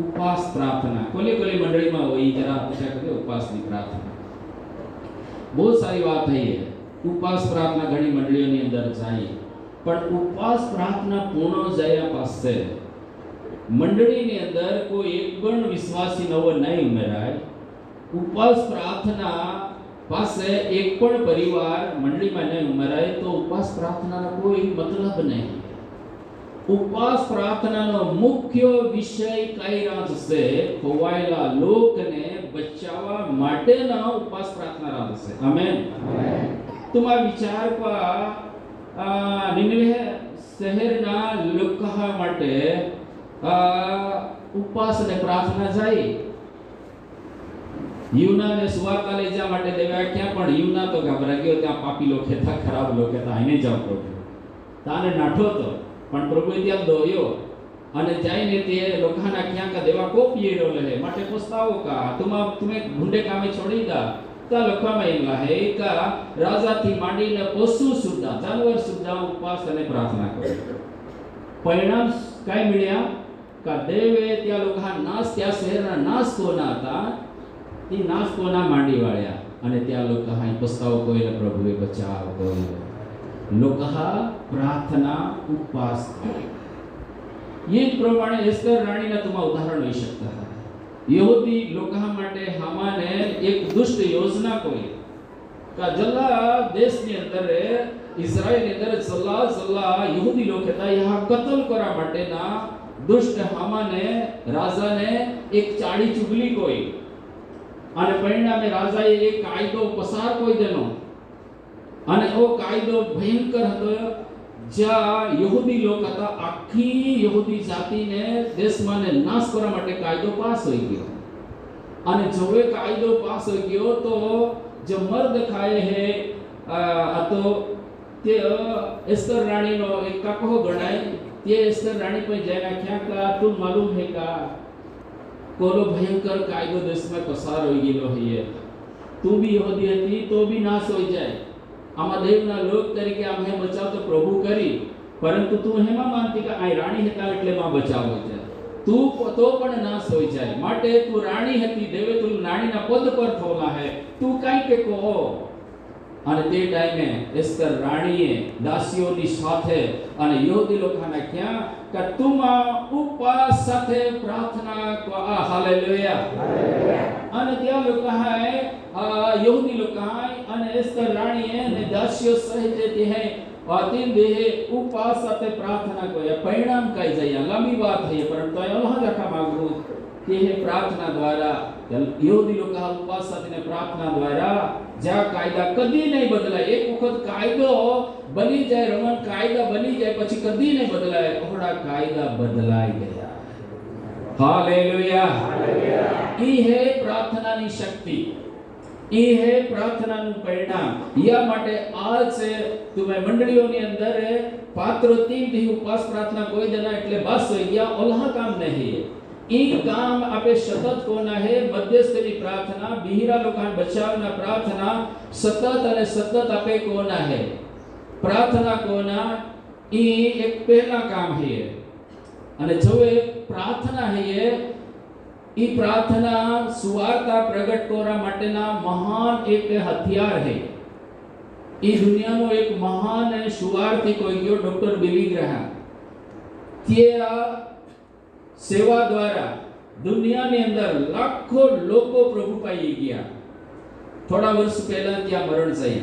ઉપવાસ પ્રાર્થના કોલી મંડળીમાં હોય જરા પૂછા કરે ઉપવાસની પ્રાર્થના બહુ સારી વાત થઈ है ઉપવાસ પ્રાર્થના ઘણી મંડળીઓની અંદર જાય પણ ઉપવાસ પ્રાર્થના પૂર્ણ જયા પાસે મંડળીની અંદર કોઈ એક પણ વિશ્વાસી નવો નહીં ઉમેરાય ઉપવાસ પ્રાર્થના પાસે એક પણ પરિવાર મંડળીમાં નહીં ઉમેરાય તો ઉપવાસ પ્રાર્થનાનો કોઈ મતલબ નહીં ઉપવાસ પ્રાર્થનાનો મુખ્ય વિષય કઈ રાત છે ખોવાયેલા લોકને બચાવવા માટેના ઉપવાસ પ્રાર્થના રાત છે આમેન तुम विचार पर निनिवे शहरना लोका માટે ઉપવાસ અને પ્રાર્થના જાય યુનાને સુવાર્તા લઈ જવા માટે દેવા ક્યાં પણ યુના તો ગભરા ગયો ત્યાં પાપી લોકો હતા ખરાબ લોકો હતા એને જાવ પડ્યું તાને નાઠો તો પણ પ્રભુએ ત્યાં દોયો અને જઈને તે લોકાના ક્યાં કા દેવા કોપીએ રહે માટે પસ્તાવો કા તમે ગુંડે કામે છોડી દા તા લોકામાં એમ લાહે કા રાજાથી માંડીને પશુ સુદ્ધા જાનવર સુદ્ધા ઉપવાસ અને પ્રાર્થના કરે પરિણામ કાઈ મળ્યા કા દેવે त्या लोका नाश त्या शहरना नाश कोना હતા ઈ નાશ કોના માંડી વાળ્યા અને त्या लोका હાઈ પસ્તાવો કોઈને પ્રભુએ બચાવ કર્યો लोका प्रार्थना उपवास ये प्रमाणे एस्तर राणीना तुम्हा उदाहरण होई शकता है यहूदी लोका માટે હામાને એક દુષ્ટ યોજના કોઈ का जल्ला देश ની અંદર ઇઝરાયલ ની અંદર જલ્લા यहूदी लोग હતા यहाँ कत्ल करा માટેના दुष्ट હામાને રાજાને એક ચાડી ચુગલી કોઈ અને પરિણામે રાજાએ એક કાયદો પસાર કોઈ દેનો અને ઓ કાયદો ભયંકર હતો જ્યાં यहूदी लोग હતા આખી यहूदी જાતિને દેશમાંને નાશ કરવા માટે કાયદો પાસ હોઈ ગયો અને જોવે કાયદો પાસ હોઈ ગયો તો जो मर्द खाए है तो ते एस्तर रानी नो एक काको गणाय ते एस्तर रानी पे जाना क्या का तुम मालूम है का कोनो भयंकर कायदो देश में पसार होई गेलो है तू भी यहूदी हती तो भी नाश होई जाए आमा देवना लोक तरीके आमे बचाव तो प्रभु करी परंतु तू हेमा मानती का आई रानी हेता એટલે માં બચાવ હોઈ જાય तू तो पण नाश होई जाए माटे तू रानी हती देवे तू रानीना पद पर थोला है तू काई के को અને તે ટાઈમે એસ્તર રાણીએ દાસીઓની સાથે અને यहूदी લોકોના ક્યાં કે તુમ ઉપવાસ સાથે પ્રાર્થના હાલેલુયા અને ત્યાં લોકો હે यहूदी લોકો અને એસ્તર રાણીએ અને દાસીઓ સહિત તે હે और तीन देहे उपवास સાથે प्रार्थना कोया परिणाम कई जाया लंबी बात है परंतु अल्लाह रखा मांगू कि है प्रार्थना द्वारा यहूदी लोग का उपवास સાથે प्रार्थना द्वारा जा कायदा कदी नहीं बदलाय एक वखत कायदो बनी जाए रोमन कायदा बनी जाए પછી कदी नहीं बदलाय ओड़ा कायदा बदलाई गया हालेलुया ई है प्रार्थना ની शक्ति ई है प्रार्थना નું પરિણામ या માટે आज से तुम्हें मंडलियों ની અંદર પાત્રો 3 દી ઉપવાસ પ્રાર્થના કોઈ દેના એટલે બસ હોઈ ગયા ઓલા કામ નહીં ई काम आपे सतत कोना है मध्यस्थनी प्रार्थना बिहरा लोकान बचावना प्रार्थना सतत અને सतत आपे कोना है प्रार्थना कोना ई एक पहला काम है અને જો एक प्रार्थना है ई प्रार्थना सुवार्ता प्रगट कोरा माटेना महान एक हथियार है ई दुनियानो एक महान सुवार्थी कोई गयो डॉक्टर बिली ग्रहम त्या सेवा द्वारा दुनिया ने अंदर लाखों लोगों प्रभु पाई गया थोड़ा वर्ष पहला त्या मरण जाया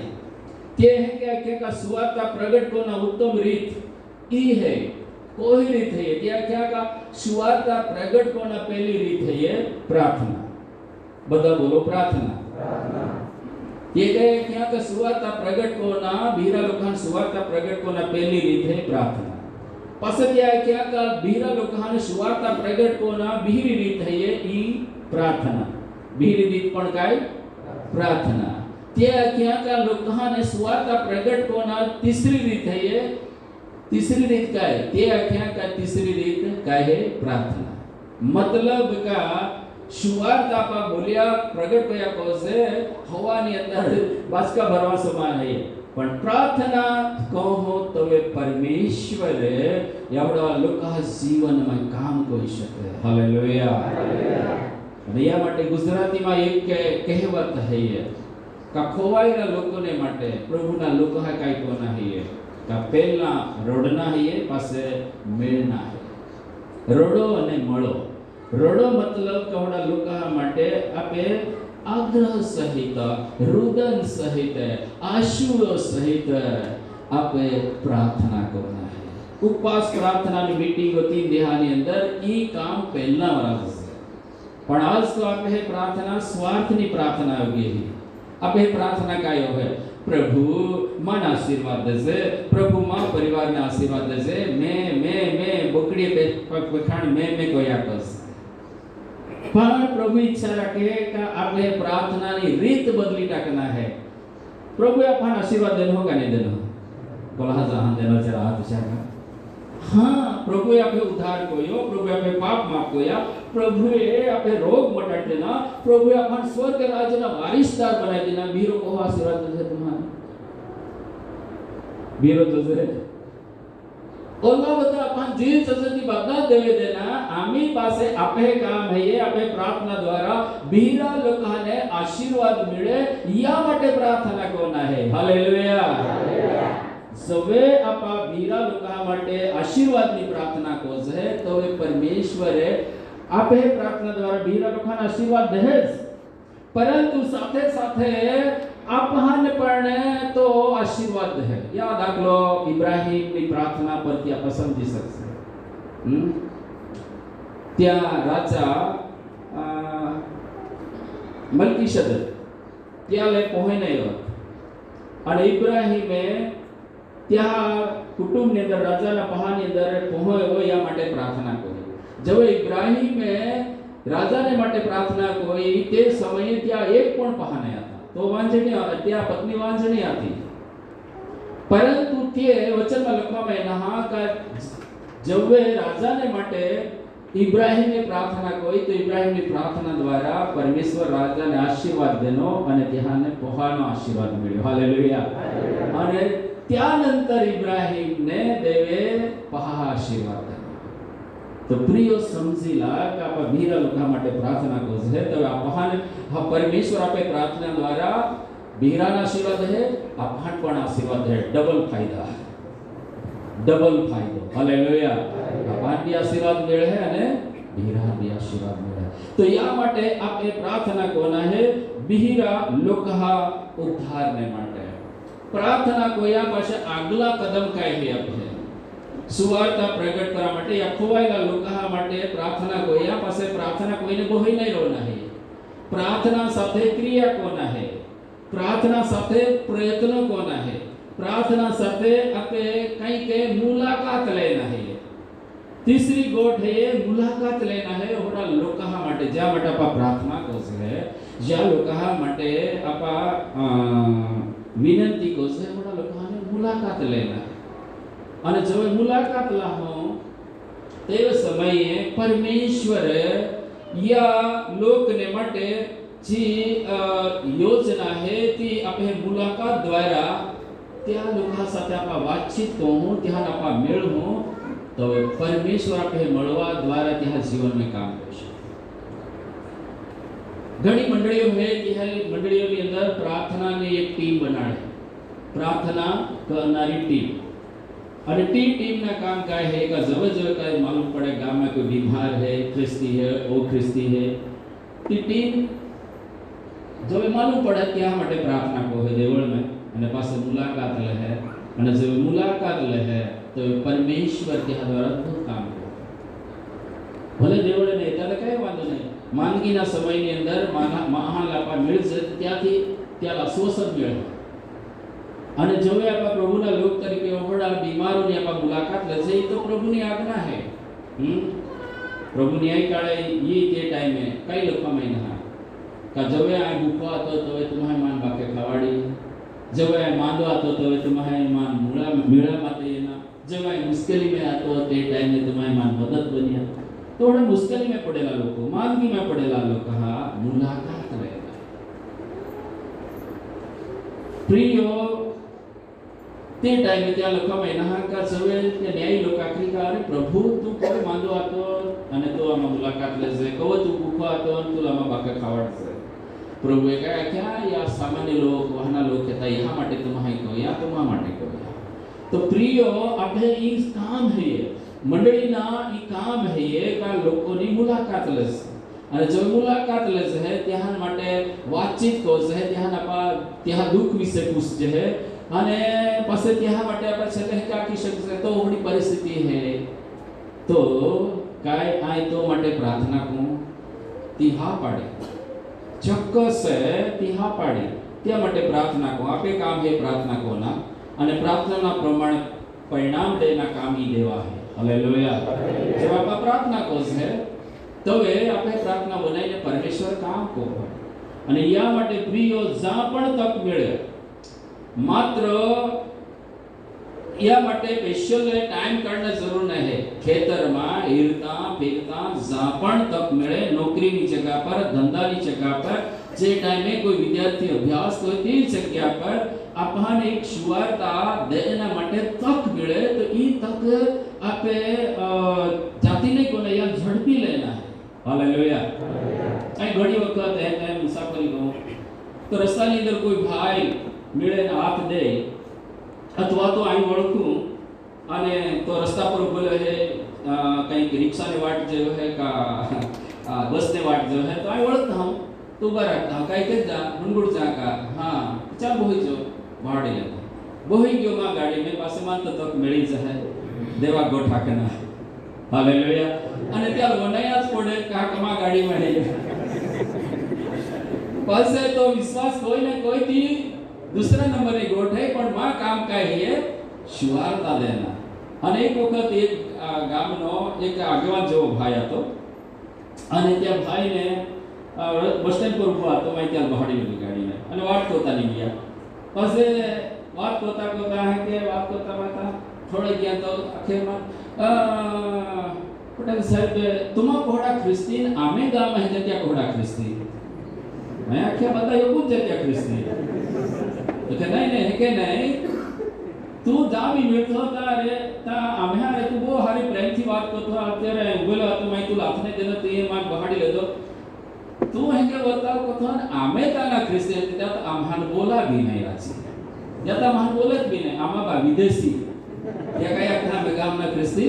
ते है क्या सुवार्ता प्रगट कोना उत्तम रीत ई है कोई रीत है त्या क्या का सुवार्ता प्रगट कोना पहली रीत है ये प्रार्थना बता बोलो प्रार्थना ये क्या का सुवार्ता प्रगट कोना बीरा लोकान सुवार्ता प्रगट कोना पहली रीत है प्रार्थना पसत्या क्या का बीरा लोकान सुवार्ता प्रगट कोना बीरी रीत है ये ई प्रार्थना बीरी रीत पण काय प्रार्थना त्या क्या का लोकान सुवार्ता प्रगट कोना तीसरी रीत है ये तीसरी रीत काय त्या क्या का तीसरी रीत काय है प्रार्थना मतलब का सुवार्ता पा बोलिया प्रगट कया कोसे हवानी अंदर बासका भरवा समान है पण प्रार्थना कहो तवे परमेश्वर एवढा लोका जीवन में काम कोई શકે हालेलुया हालेलुया માટે ગુજરાતીમાં એક કહેવત है का खोवाયેલા લોકોને માટે પ્રભુના લુકહા કાંઈ કોના હૈયે का પહેલા રોડના હૈયે પાસે મેળના હૈયે રોડો અને મળો રોડો મતલબ કહોડા લુકહા માટે આપે આગ્રહ સહિત રુદન સહિત આશુઓ સહિત આપે પ્રાર્થના કરना है ઉપવાસ પ્રાર્થનાની મીટિંગો 3 દેહાની અંદર ઈ કામ પહેલા વરાજ છે પણ આજ તો આપે પ્રાર્થના સ્વાર્થની પ્રાર્થના આવી ગઈ આપે પ્રાર્થના કાયો है प्रभु मन आशीर्वाद दे प्रभु मां परिवार ने आशीर्वाद दे मैं बकड़ी पे पखाण मैं कोया कस पर प्रभु इच्छा रखे का आपने प्रार्थना नी रीत बदली टाकना है प्रभु अपन आशीर्वाद देनो का नहीं देनो बोला जहां देनो जरा हाथ उठाना हाँ प्रभु आपे उद्धार कोयो प्रभु आपे पाप माफ कोया प्रभु आपे रोग मटाड़ देना प्रभु अपन स्वर्ग राज्य ना वारिसदार बनाई देना बीरो को आशीर्वाद दे तुम्हारे बीरो तो से ओला बता अपन जी सजती बात देवे देना आमी पासे आपे काम है ये आपे प्रार्थना द्वारा बीरा लोकाने आशीर्वाद मिले या माटे प्रार्थना कोना है हालेलुया सवे आपा बीरा लोका माटे आशीर्वादनी प्रार्थना कोज है तो वे परमेश्वरे आपे प्रार्थना द्वारा बीरा लोकाने आशीर्वाद देस परंतु साथे साथे आपहन पण तो आशीर्वाद है या दाखलो इब्राहिम ની प्रार्थना पर क्या पसंद जी सकते त्या राजा मलकीशेदेक त्या ले पહોંચે નહીં અને ઇબ્રાહિમે त्या कुटुंब ने अंदर राजा ना पहाड़ ने अंदर पहुंचो या माटे प्रार्थना करी जब इब्राहिम राजा ने माटे प्रार्थना कोई ते समय त्या एक पण पहाड़ नहीं आता तो वांझणी त्या पत्नी वांझणी आती परंतु ते वचन में लखवा में नहा का जब राजा ने माटे इब्राहिम ने प्रार्थना कोई तो इब्राहिम की प्रार्थना द्वारा परमेश्वर राजा ने आशीर्वाद देनो અને ત્યાંને પહાડનો આશીર્વાદ મળ્યો હાલેલુયા અને त्यानंतर इब्राहिम ने देवे पहा आशीर्वाद तो प्रिय समझीला कि आप बीरा लोका माटे प्रार्थना को है तो आपहान परमेश्वर आपे प्रार्थना द्वारा बीरा ना आशीर्वाद है आपहान पण आशीर्वाद है डबल फायदा हालेलुया आपहान भी आशीर्वाद मिले है અને बीरा भी आशीर्वाद मिले तो या माटे आपे प्रार्थना कोना है बीरा लोका उद्धार ने माटे प्रार्थना कोया पासे आगला कदम काय है आपने सुवार्ता प्रगट करा माटे या खोवाયેલા લોકા માટે प्रार्थना कोया पासे प्रार्थना कोઈને બોહી નહીં રોના है प्रार्थना साथे क्रिया कोना है प्रार्थना साथे प्रयत्न कोना है प्रार्थना साथे आपे कहीं के मुलाकात लेना है तीसरी गोट है मुलाकात लेना है होड़ा लोका माटे ज्या माटे आपा प्रार्थना कोस है ज्या लोका माटे आपा विनंती को से बड़ा लोकाने मुलाकात लेना અને જો મુલાકાત લાહો તે સમયે પરમેશ્વર યા લોકને માટે જે યોજના है ती આપણે મુલાકાત દ્વારા त्या लोका સાથે આપા વાતચીત કહું ત્યાં આપા મેળ હો તો પરમેશ્વર આપણે મળવા દ્વારા ત્યાં જીવન में काम કરશે घणी मंडळीओ है कि है मंडळीओ के अंदर प्रार्थना ने एक टीम बनाड़े प्रार्थना करनारी टीम और टीम ना काम काय है का जब का मालूम पड़े गांव में कोई बीमार है ख्रिस्ती है ओ ख्रिस्ती है ती टीम जब मालूम पड़े क्या माटे प्रार्थना को है देवल में અને પાસે મુલાકાત લે है અને जब मुलाकात ले है तो परमेश्वर के द्वारा बहुत काम करे भले देवल ने एता काय वांधो नहीं માંદગીના સમયની અંદર મહાલાપા મળશે ત્યાંથી ત્યાં આશ્વાસન મળે અને જો આપણા પ્રભુના લોક તરીકે ઓહડા બીમારોની આપણા મુલાકાત લેશે એ તો પ્રભુની આજ્ઞા है પ્રભુની આઈ કાળે ઈ તે ટાઈમે કઈ લખવામાં ના का जब आ भूखा હતો તો તમારે માન બાકે ખવાડી जब आ માંદો હતો તો તમારે માન મેળા માટે એના जब आ मुश्किली में હતો તે ટાઈમે તમારે માન મદદ બન્યા थोड़ा मुश्किल में पड़ेला लोग मांगी में पड़ेला लोग कहा मुलाकात लेना प्रियो ते टाइम में त्या लोक में नहा का सवे ते न्यायी लोक आखरी का अरे प्रभु तू कोई मांदो आतो અને તો આમાં મુલાકાત લેશે કહો તું ભૂખો હતો તું આમાં બાકે ખાવડશે प्रभुए कहा क्या या सामान्य लोग वहाना लोग कहता यहाँ माटे तुम हाई को या तुम माटे को तो प्रियो આપણે ઈ કામ હે મંડળીના ઈ કામ હે કે લોકોની મુલાકાત લેશે અને જો મુલાકાત લેશે હે ત્યાં માટે વાતચીત કરશે હે ત્યાં દુઃખ વિશે પૂછજે હે અને પછી ત્યાં માટે આપણે છેલ્લે क्या की શકશે તો ઓડી પરિસ્થિતિ હે તો કાય આય તો માટે પ્રાર્થના કો તીહા પાડે ચોક્કસ તીહા પાડે ત્યાં માટે પ્રાર્થના કો આપે કામ હે પ્રાર્થના કોના અને પ્રાર્થનાના પ્રમાણે પરિણામ દેના કામ ઈ દેવા है हालेलुया जब आप प्रार्थना कोस है तवे આપણે પ્રાર્થના બનાવીને પરમેશ્વર કામ કો અને યા માટે પ્રિયો જા પણ તક મળે માત્ર યા માટે સ્પેશિયલ ટાઈમ કાઢને જરૂર ન है ખેતરમાં હીરતા ફેરતા જા પણ તક મળે નોકરીની જગ્યા પર ધંધાની જગ્યા પર જે ટાઈમે કોઈ વિદ્યાર્થી અભ્યાસ કરે તે જગ્યા પર आपने एक शुवार्ता देना माटे तक मिले तो ई तक आपे जाति नहीं कोने या झड़पी लेना है हालेलुया आई घड़ी वक्त है मुसाफरी को तो रास्ता ની અંદર કોઈ ભાઈ मिले ને હાથ દે અથવા તો આઈ ઓળખું અને તો રસ્તા પર ઉભો છે કઈક રિક્ષાની વાટ જેવો है का બસની વાટ જેવો है तो आई ઓળખતા હું तो उभा રાખતા કઈ કહેતા હંગુડ જાકા હા ચાલ બોઈ જો भाड़े लेता बोही गयो मां गाड़ी में पासे मान तो तक मिली जाए देवा गोठा के ना हालेलुया અને ત્યાં વનાયા જ પડે કાકમાં ગાડી માં હે पासे तो विश्वास कोई ने कोई थी दूसरा नंबर एक गोठे पण मां काम काय है शुवारता देना અને એક વખત એક ગામનો એક આગેવાન જેવો ભાઈ હતો અને ત્યાં ભાઈને બસ સ્ટેન્ડ પર ઉભા હતો મેં ત્યાં બહાડી લીધી ગાડીને અને વાટ કોતા નહીં ગયા પછી વાત કોતા કોતા है કે વાત કોતા કોતા થોડે ગયા તો આખેરમાં પટેલ સાહેબ तुम कोड़ा ख्रिस्ती आमे गाम है जत्या कोड़ा ख्रिस्ती मैं आख्या बतायो कुछ जत्या ख्रिस्ती तो के नहीं नहीं के नहीं तू जा भी बैठो ता रे ता आमे हारे तू वो हारी प्रेम थी बात को तो અત્યારે બોલો તો मैं तू लाथने देना ते मान बहाड़ी ले दो तू है के बताओ को तो आमे ताना ख्रिस्ती त्या आम्हान बोला भी नहीं राची या ता आम्हान बोलत भी नहीं आमा बा विदेशी या काय अखना में गाम ना ख्रिस्ती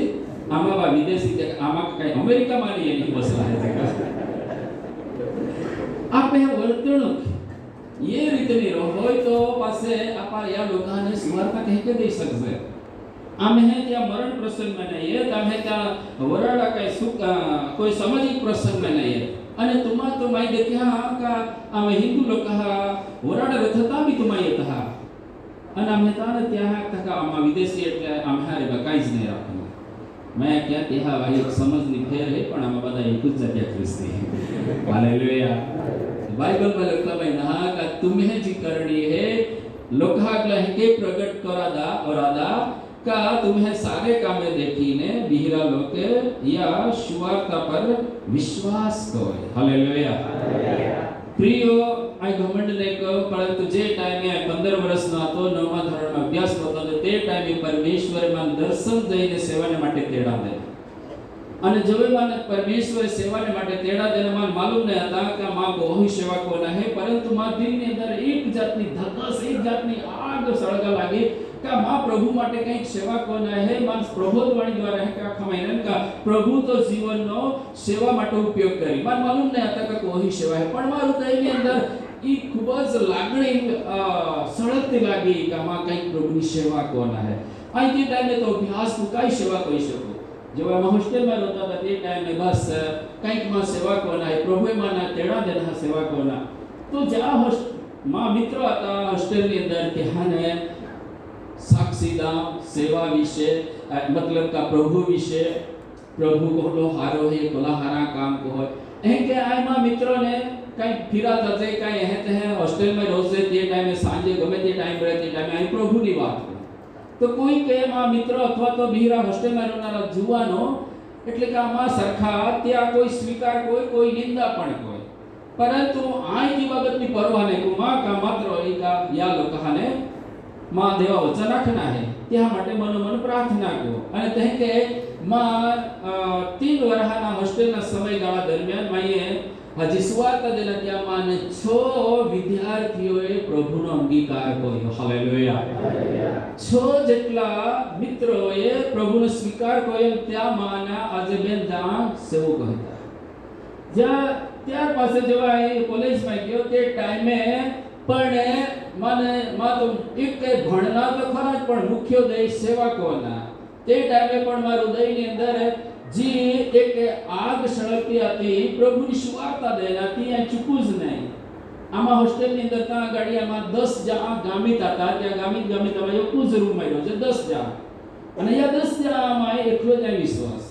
आमा बा विदेशी के आमा काय अमेरिका मानी ये नहीं बसला है आपे वर्तणूक ये रीतनी रहोय तो पासे आपा या लोकाने सुवार्ता कह के दे सकसे आमे है त्या मरण प्रसंग में नहीं है तमे त्या वराड़ा काय सुख कोई सामाजिक प्रसंग में नहीं है અને तुमा तो माई देखा का आमे हिंदू लोक हा वराड़ा रथता भी तुमा येत हा અને અમે તારે ત્યાં તકા આમાં વિદેશી એટલે આમ હારે બકાઈ જ નહીં રાખવાનું मैं क्या तेहा भाई समझनी फेर है पण आमा बदा एक જ જગ્યા ખ્રિસ્તી हालेलुया बाइबल में लिखा है ना का तुम्हें जी करनी है लोकागला है के प्रकट करादा और आदा का तुम्हें सारे काम देखीने बिहरा लोके या सुवार्ता पर विश्वास करो हालेलुया प्रियो आई घमंड ने को परंतु जे टाइम में 15 वर्ष ना तो 9मा धोरण में अभ्यास करतो तो ते टाइम में परमेश्वर में दर्शन जईने सेवाने માટે તેડા દે અને જોવે માને પરમેશ્વર સેવાને માટે તેડા દેને માન માલુમ ન હતા કે માં બહુ સેવકો ન હે પરંતુ માં દિલની અંદર એક જાતની ધગસ એક જાતની આગ સળગા લાગી का मां प्रभु माटे कई सेवा कोना है मां प्रबोधवाणी द्वारा है का खमाइनन का प्रभु तो जीवन नो सेवा माटे उपयोग करी मां मालूम नहीं आता का कोई सेवा है पण मारू हृदय अंदर ई खूब ज लागणी सळगती लागी का मां कई प्रभु ની सेवा कोना है आई के टाइम में तो अभ्यास को कई सेवा कोई सको जब मैं हॉस्टल में रहता था ते टाइम में बस कई मां सेवा कोना है प्रभु माना तेड़ा देना सेवा कोना तो जा मां मित्र आता हॉस्टल के अंदर के हाने साक्षीदाम सेवा विषय मतलब का प्रभु विषय प्रभु को हारो है कोला हारा काम को है ए के आय मा मित्रों ने कई फिरा तजे कई रहते हैं हॉस्टल में रोज से ते टाइम में सांजे गमे ते टाइम रहे ते टाइम आई प्रभु ની વાત तो कोई के मा मित्र अथवा तो बीरा हॉस्टल में रहनारा जुवानो એટલે કે આમાં સરખા ત્યાં કોઈ સ્વીકાર કોઈ નિંદા પણ કોઈ પરંતુ આ ઈ બાબતની પરવા નહીં કો માં का मात्र एका या लोकाने मां देवा वचन रखना है त्या માટે મનોમન પ્રાર્થના કરો અને તે કે માં 3 વર્ષના હોસ્ટેલના સમયગાળા દરમિયાન માએ હજી સુવાર્તા દેના ત્યાં માને 6 વિદ્યાર્થીઓએ પ્રભુનો અંગીકાર કર્યો. હાલેલુયા. 6 જેટલા મિત્રોએ પ્રભુનો સ્વીકાર કર્યો. ત્યાં માના આજે બેન ત્યાં સેવકો હતા. જ્યાં ત્યાર પાસે જેવા એ કોલેજમાં ગયો તે ટાઈમે પણ મને તો એક ભણના તો ખરા જ પણ મુખ્યોદય સેવકોના તે ટાઈમે પણ મારું હૃદયની અંદર જે એક આગ સળગતી હતી પ્રભુની સુવાર્તા દેનાથી આ ચૂકવું જ નહીં. આમાં હોસ્ટેલની અંદર ત્યાં ગાડી આમાં 10 જણા ગામિત હતા. ત્યાં ગામિતમાં એક જ રૂમ આવ્યો છે 10 જણા અને આ 10 જણામાં એટલો જ વિશ્વાસ.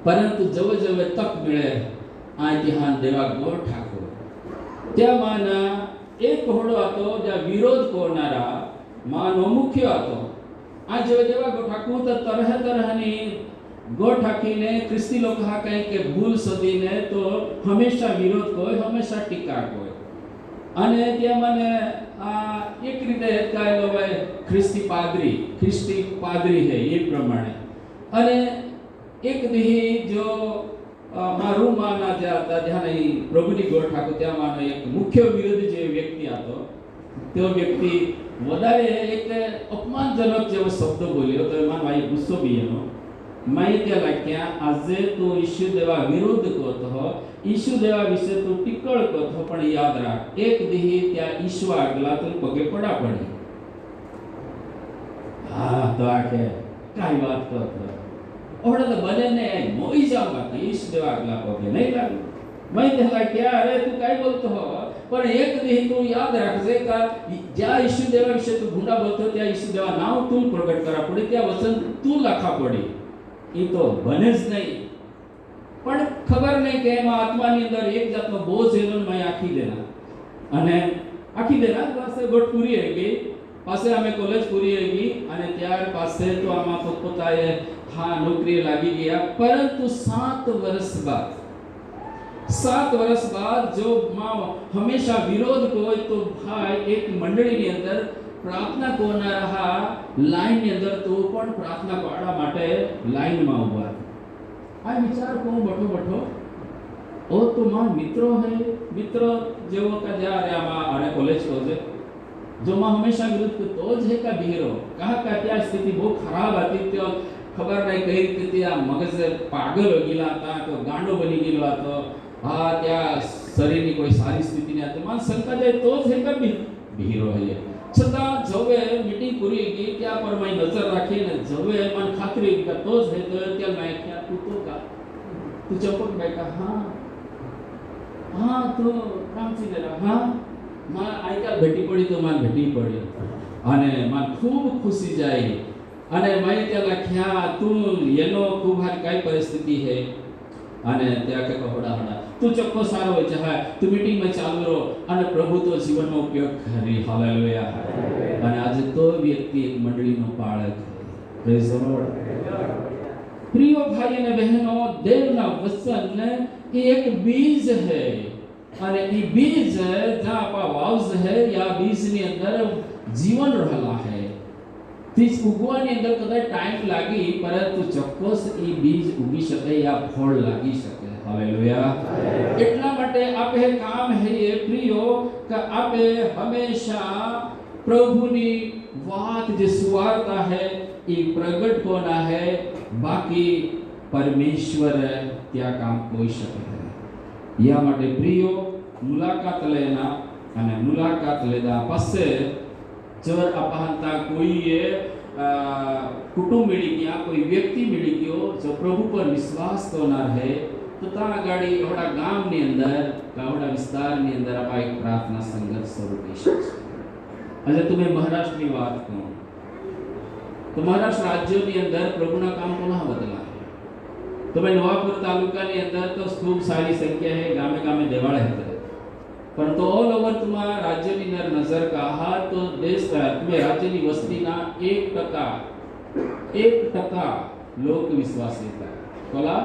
પરંતુ જવે તક મળે આ ધ્યાન દેવા ગો ઠાકોર ત્યાં માના એક હોડો હતો જ્યાં વિરોધ કરનારા માનો મુખ્ય હતો. આ જેવા દેવા ગો ઠાકોર તો તરહની ગો ઠાકીને ખ્રિસ્તી લોક હા કઈ કે ભૂલ સદીને તો હંમેશા વિરોધ કોઈ હંમેશા ટીકા કોઈ અને ત્યાં મને આ એક રીતે કાયલો ભાઈ ખ્રિસ્તી પાદરી હે એ પ્રમાણે અને એક દી જો મારું માના જ્યાં હતા જ્યાં પ્રભુની ગો ઠાકોર ત્યાં માનો એક મુખ્ય વિરોધી જે વ્યક્તિ હતો તે વ્યક્તિ વધારે એક અપમાનજનક જેવો શબ્દ બોલ્યો તો એમાં મારી ગુસ્સો બી એનો માહિતી લાગ્યા આજે તું ઈસુ દેવા વિરોધ કરતો ઈસુ દેવા વિશે તું ટીકળ કરતો પણ યાદ રાખ એક દી ત્યાં ઈસુ આગલા તું પગે પડા પડી. હા તો આ કે કાઈ વાત કરતો ઓડે તો બને ને મોઈ જાવા કે ઈસુ દેવા આગલા પગે નહીં લાગે. માહિતી લાગ્યા અરે તું કાઈ બોલતો હો પણ એક દી તું યાદ રાખજે કે જ્યાં ઈસુ દેવા વિશે તું ભૂંડા બોલતો ત્યાં ઈસુ દેવા નામ તું પ્રગટ કરા પડી ત્યાં વચન તું લખા પડી. એ તો બને જ નહીં પણ ખબર નહીં કે એમાં આત્માની અંદર એક જાતનો બોજ એનો મેં આખી દેના પાસે ગોટ પૂરી રહી ગઈ પાસે અમે કોલેજ પૂરી રહી ગઈ અને ત્યાર પાસે તો આમાં પોતાએ હા નોકરી લાગી ગયા. પરંતુ 7 વર્ષ बाद जो मां हमेशा विरोध कोई तो भाई एक मंडली ની અંદર प्रार्थना कोना रहा लाइन ની અંદર તો પણ प्रार्थना પાડા માટે લાઈન માં ઊભા. આ વિચાર કોણ બઠો ઓ તો માર મિત્ર જેવો કે જ્યારે આમાં અને કોલેજ કોજે जो मां हमेशा विरोध करतो જ હે કા બીરો કહા કે ત્યાં સ્થિતિ બહુ ખરાબ હતી તો ખબર નહીં કઈ રીતે આ મગજ પાગલ હો ગયેલા હતા તો ગાંડો બની ગયેલો હતો. હા ત્યાં શરીરની કોઈ સારી સ્થિતિ ન હતી. માન શંકા જાય તો જ હે કા બીરો હે છતાં જવે મીટિંગ પૂરી ગઈ ત્યાં પર મેં નજર રાખીને જવે મને ખાતરી કે તો જ હે તો ત્યાં મેં ક્યાં તું તો કા તું ચપક મેં કા હા તો કામ થી દેલા હા માં આઈકા ભેટી પડી તો માન ભેટી પડી અને માન ખૂબ ખુશી જાય અને મેં ત્યાં લખ્યા તું એનો ખૂબ હારી કઈ પરિસ્થિતિ હે અને ત્યાં કે હોડા તું ચોખ્ખો સારો હોય છે હા તું મીટિંગ માં ચાલુ રહો અને પ્રભુ તો જીવનનો ઉપયોગ કરી. હાલેલુયા. અને આજે તો વ્યક્તિ એક મંડળીનો પાળક પ્રેઝ ધ લોર્ડ. પ્રિય ભાઈ અને બહેનો દેવના વચન એ એક બીજ છે અને એ બીજ જ્યાં આપા વાવઝ છે યા બીજની અંદર જીવન રહેલા છે. बीज उगवानी अंदर कदाच टाइम लागी परंतु ચોક્કસ એ બીજ ઉગી શકે યા ફળ લાગી શકે. हालेलुया. એટલા માટે આપે કામ હે એ પ્રિયો કે આપે હંમેશા પ્રભુની વાત જે સુવાર્તા है એ પ્રગટ કોના है બાકી પરમેશ્વર ત્યાં કામ કોઈ શકે है. या માટે પ્રિયો મુલાકાત લેના અને મુલાકાત લેતા પાસે जर अपहंता कोई कुटुंब मिली गया कोई व्यक्ति मिली गयो जो प्रभु पर विश्वास करना है तो ता गाड़ी ओड़ा गाम ની અંદર ગાવડા વિસ્તારની અંદર આપા એક પ્રાર્થના સંગત શરૂ કરી શકશે. આજે તમે મહારાષ્ટ્રની વાત કરો તો મહારાષ્ટ્ર રાજ્યની અંદર પ્રભુના કામ કોના બદલા है. તમે નવાપુર તાલુકાની અંદર તો ખૂબ સારી સંખ્યા है ગામે ગામે દેવાળા હતા परंतु ऑल ओवर तुम्हारा राज्य की नजर का हाथ तो देश तुम्हें राज्य की वस्ती ना 1% लोग विश्वास लेता है. बोला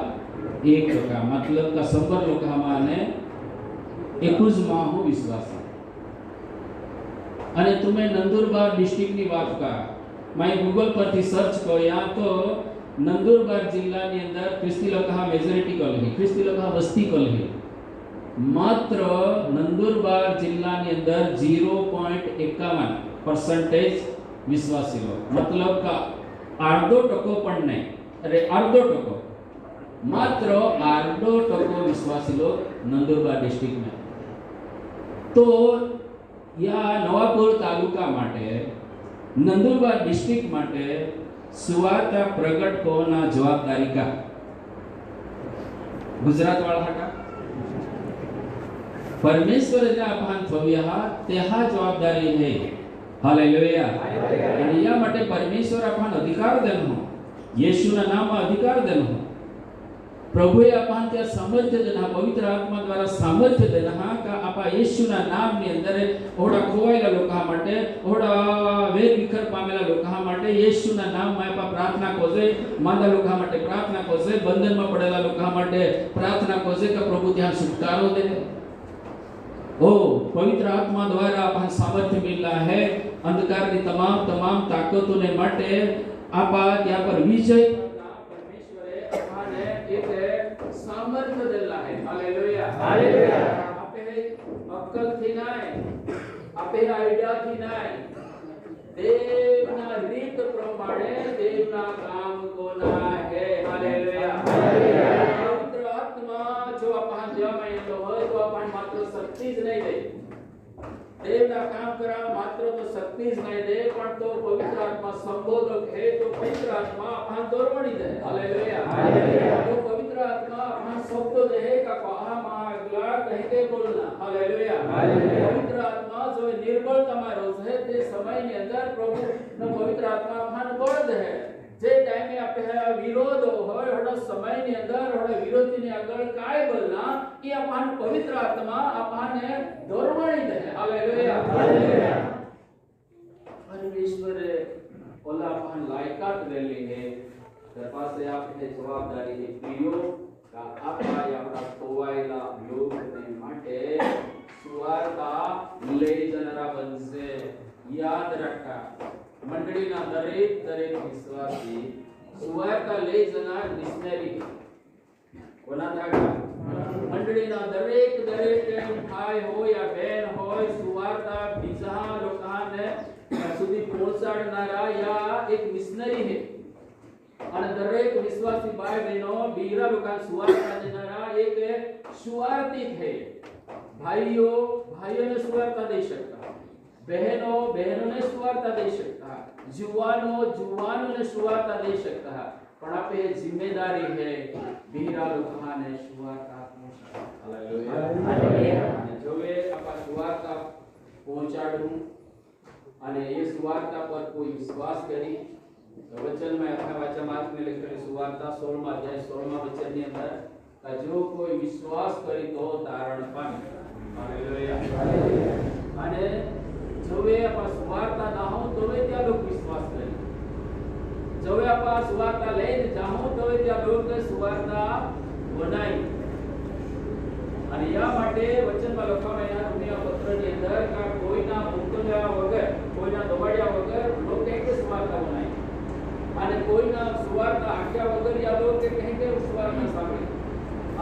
1% मतलब का 100 लोग हमारे 21 माह विश्वास है. अने तुम्हें नंदुरबार डिस्ट्रिक्ट की बात का मैं गूगल पर थी सर्च को यहाँ तो नंदुरबार जिला के अंदर ख्रिस्ती लोग मेजोरिटी कॉलोनी ख्रिस्ती लोग वस्ती कॉलोनी માત્ર નંદુરબાર જિલ્લાની અંદર 0.51% વિશ્વાસી લોકો, मतलब का अर्धो टको पण नहीं, अरे अर्धो टको, मात्र अर्धो टको विश्वासी लोग नंदुरबार डिस्ट्रिक्ट में। तो या नवापुर तालुका माटे, नंदुरबार डिस्ट्रिक्ट माटे सुवार्ता प्रगट कोना जवाबदारी का गुजरात वाला का परमेश्वर ने आपन थव्या ते हा जवाबदारी है। हालेलुया। आणि या માટે પરમેશ્વર આપણ અધિકાર દેનો, યેશુના નામમાં અધિકાર દેનો, પ્રભુએ આપણ ત્યાં સામર્થ્ય દેના, પવિત્ર આત્મા દ્વારા સામર્થ્ય દેના કે આપા યેશુના નામની અંદર ઓડા ખોવાયેલા લોકા માટે, ઓડા વેર વિખર પામેલા લોકા માટે યેશુના નામમાં આપા પ્રાર્થના કોજે, માંદા લોકા માટે પ્રાર્થના કોજે, બંધનમાં પડેલા લોકા માટે પ્રાર્થના કોજે કે પ્રભુ ત્યાં છુટકારો દે। ओ पवित्र आत्मा द्वारा अपन सामर्थ्य मिला है अंधकार की तमाम ताकतों ने माटे आपा त्या पर विजय परमेश्वरे आपने एक सामर्थ्य दिला है। Hallelujah hallelujah. आपे अक्कल थी नाय, आपे आइडिया थी नाय, देवना रीत प्रमाणे देवना काम कोना है। Hallelujah hallelujah. पवित्र आत्मा जो अपन जमा में तो है तो अपन मात्र शक्ति ज नहीं दे, देवना काम करा मात्र तो शक्ति ज नहीं दे, पण तो पवित्र आत्मा संबोधक है, तो पवित्र आत्मा अपन दौड़वणी दे। Hallelujah hallelujah. तो पवित्र आत्मा अपन शब्द दे का कहा मागला कह के बोलना। Hallelujah hallelujah. पवित्र आत्मा जो निर्बलता में रोज है ते समय के अंदर प्रभु न पवित्र आत्मा अपन बळ दे, जे टाइम में आपे विरोध होय हडो समय ની અંદર હડો વિરોધીની આગળ કાય બોલના એ આપણ પવિત્ર આત્મા આપને દોરવાણી દે। Hallelujah hallelujah. परमेश्वर ओला आपन लायकात देली है, तर पासे आपने जवाबदारी है प्रियो का आपा आपरा खोवायला लोकने માટે સુવાર્તા લઈ જનારા બનશે। યાદ રાખા मंडळीना दरेक विश्वासी सुवार्ता ले जनार मिशनरी कोना थाका मंडळीना दरेक भाई हो या बहन हो सुवार्ता बीजा लोकांने सुधी पोहोचाडणारा या एक मिशनरी है। અને દરેક વિશ્વાસી ભાઈ બહેનો બીજા લોકાને સુવાર્તા દેનારા એક સુવાર્તિક है। भाइयों ने सुवार्ता दे सकता, बहनों ने सुवार्ता दे सकता, जुवानों ने सुवार्ता दे सकता, पण आपे जिम्मेदारी है बीरा लोकाने सुवार्ता पहुंचाडू। हालेलुया। जोवे आपा सुवार्ता पहुंचाडू અને એ સુવાર્તા પર કોઈ વિશ્વાસ કરી તો વચન में આપણે વાંચા માર્ક ને લખેલી સુવાર્તા 16 અધ્યાય 16 વચન ની અંદર જો કોઈ વિશ્વાસ કરી તો તારણ પામે। Hallelujah hallelujah. અને જોવે આપા સુવાર્તા ના હો તોવે ત્યાં લોક વિશ્વાસ કરે, જોવે આપા સુવાર્તા લઈને જાહો તોવે ત્યાં લોક સુવાર્તા બનાય। અને યા માટે વચનમાં લખવામાં આવ્યા રૂમિયા પત્રની અંદર કે કોઈના મોકલ્યા વગર, કોઈના દબાડ્યા વગર લોક કે સુવાર્તા બનાય, અને કોઈના સુવાર્તા આખ્યા વગર યા લોક કહે કે સુવાર્તા સાંભળે,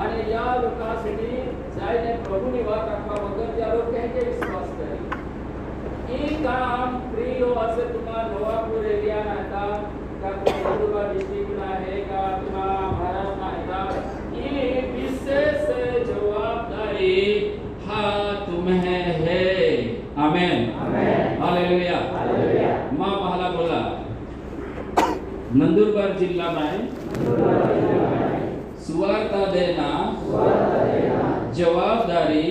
અને યા લોકાસિટી જાઈને પ્રભુની વાત રાખવા વગર યા લોક કહે કે વિશ્વાસ કરે। ई काम प्रियो असे तुम्हा नवापूर एरियाना હતા का नंदुरबार डिस्ट्रिक्टना है का तुम्हा महाराष्ट्रना હતા, ई विशेष जवाबदारी हा तुम्हें है। आमेन आमेन हालेलुया हालेलुया। मां पहला बोला नंदुरबार जिला में सुवार्ता देना जवाबदारी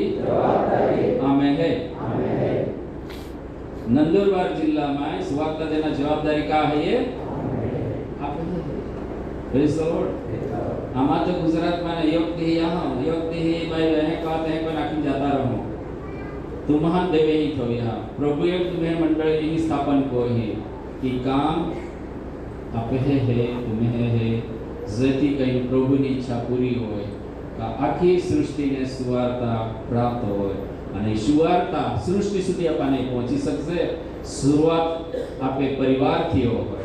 हमें है। नंदुरबार जिला में सुवार्ता देना जवाबदारी का है ये आमा तो गुजरात में योक्ति यहाँ योक्ति भाई वह कहते हैं पर आखिर जाता रहो तुम्हां देवे ही तो यहाँ प्रभु एक तुम्हें मंडल ही स्थापन को ही कि काम आपे है तुम्हें है जैती कहीं प्रभु की इच्छा पूरी होए का आखी सृष्टि ने सुवार्ता प्राप्त होए અને સુવાર્તા સૃષ્ટિ સુધી આપણને પહોંચી શકશે। શરૂઆત આપે પરિવારથી હોય,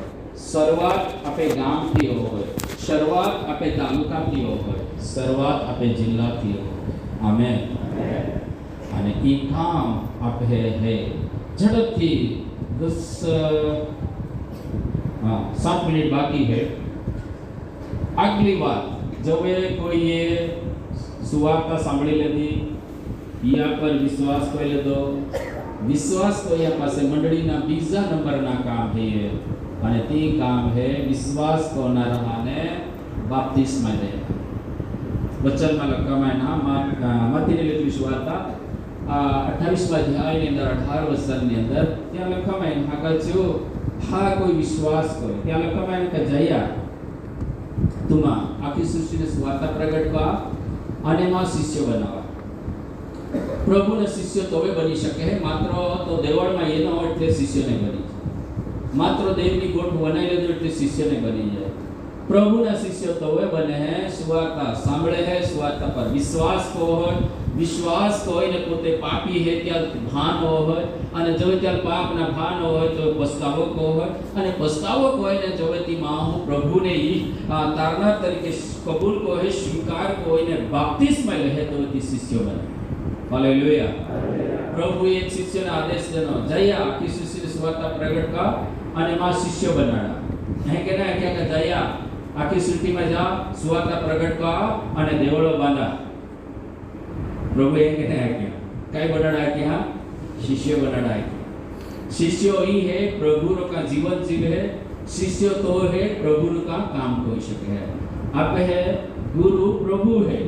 શરૂઆત આપે ગામથી હોય, શરૂઆત આપે તાલુકાથી હોય, શરૂઆત આપે જિલ્લાથી હોય। आमेन। અને એ કામ આપણે હે ઝડપથી 7 મિનિટ બાકી है। આગલી વાત જવે કોઈએ સુવાર્તા સાંભળી લીધી, યા પર વિશ્વાસ કરી લીધો, વિશ્વાસ કોયા પાસે મંડળીના બીજા નંબરના કામ છે અને તે કામ है વિશ્વાસ કરનારાને બાપ્તિસ્મા દે। વચનમાં લખવામાં નામ મત્તીની લખેલી સુવાર્તા 28મા અધ્યાયની અંદર 18 વચનની અંદર ત્યાં લખવામાં આગળ જો હા કોઈ વિશ્વાસ કરે ત્યાં લખવામાં કે જયા तुमा आखी सृष्टि ने सुवार्ता प्रकट का અને માં શિષ્ય બનાવવા। પ્રભુના શિષ્ય તોવે બની શકે છે માત્ર તો દેવળમાં એનો એટલે શિષ્ય નહીં બની જાય, માત્ર દેવની ગોઠ બનાવી લેજો એટલે શિષ્ય નહીં બની જાય। પ્રભુના શિષ્ય તોવે બને છે સુવાર્તા સાંભળે છે, સુવાર્તા પર વિશ્વાસ કો હોય, વિશ્વાસ કોઈને પોતે પાપી છે ત્યાં ભાન હોય અને જો ત્યાં પાપના ભાન હોય તો પસ્તાવો કો હોય અને પસ્તાવો કોઈને જોવેતી માં હું પ્રભુને ઈ તારનાર તરીકે કબૂલ કો है स्वीकार કોઈને બાપ્તિસ્મા લે તો તે શિષ્ય બને। હાલેલુયા। પ્રભુ એક શિષ્યને આદેશ દેનો જયા આખી સૃષ્ટિની સુવાર્તા પ્રગટ કા અને માં શિષ્ય બનાડા। નહીં કે ના કે જયા આખી સૃષ્ટિમાં જા સુવાર્તા પ્રગટ કા અને દેવળો બાંધા। प्रभु ये कहते हैं क्या काय बनाना है क्या शिष्य बनाना है। शिष्य ही है प्रभु का जीवन जीव है, शिष्य तो है प्रभु का काम कोई सके है। आप है गुरु प्रभु है,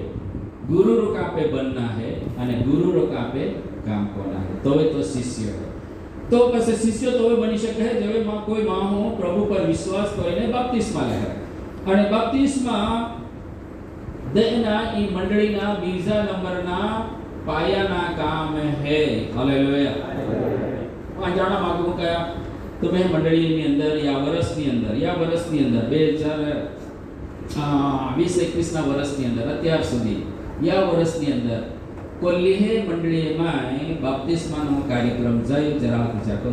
गुरु का पे बनना है અને ગુરુ का पे काम करना है तो वे तो शिष्य है। तो कैसे शिष्य तो वे बनी सके है जब मां कोई मां हो प्रभु पर विश्वास કરીને બાપ્તિસ્મા લે અને બાપ્તિસ્મા देना ई मंडळीना बीजा नंबरना पायाना काम है। हालेलुया। आ जाना मागू कया तुम्हें मंडळीनी अंदर या वर्षनी अंदर 2020-21 ना वर्षनी अंदर અત્યાર સુધી या वर्षनी अंदर कोल्लीहे मंडळीમાં બાપ્તિસ્માનો કાર્યક્રમ જાય જરા વિચાર કરો।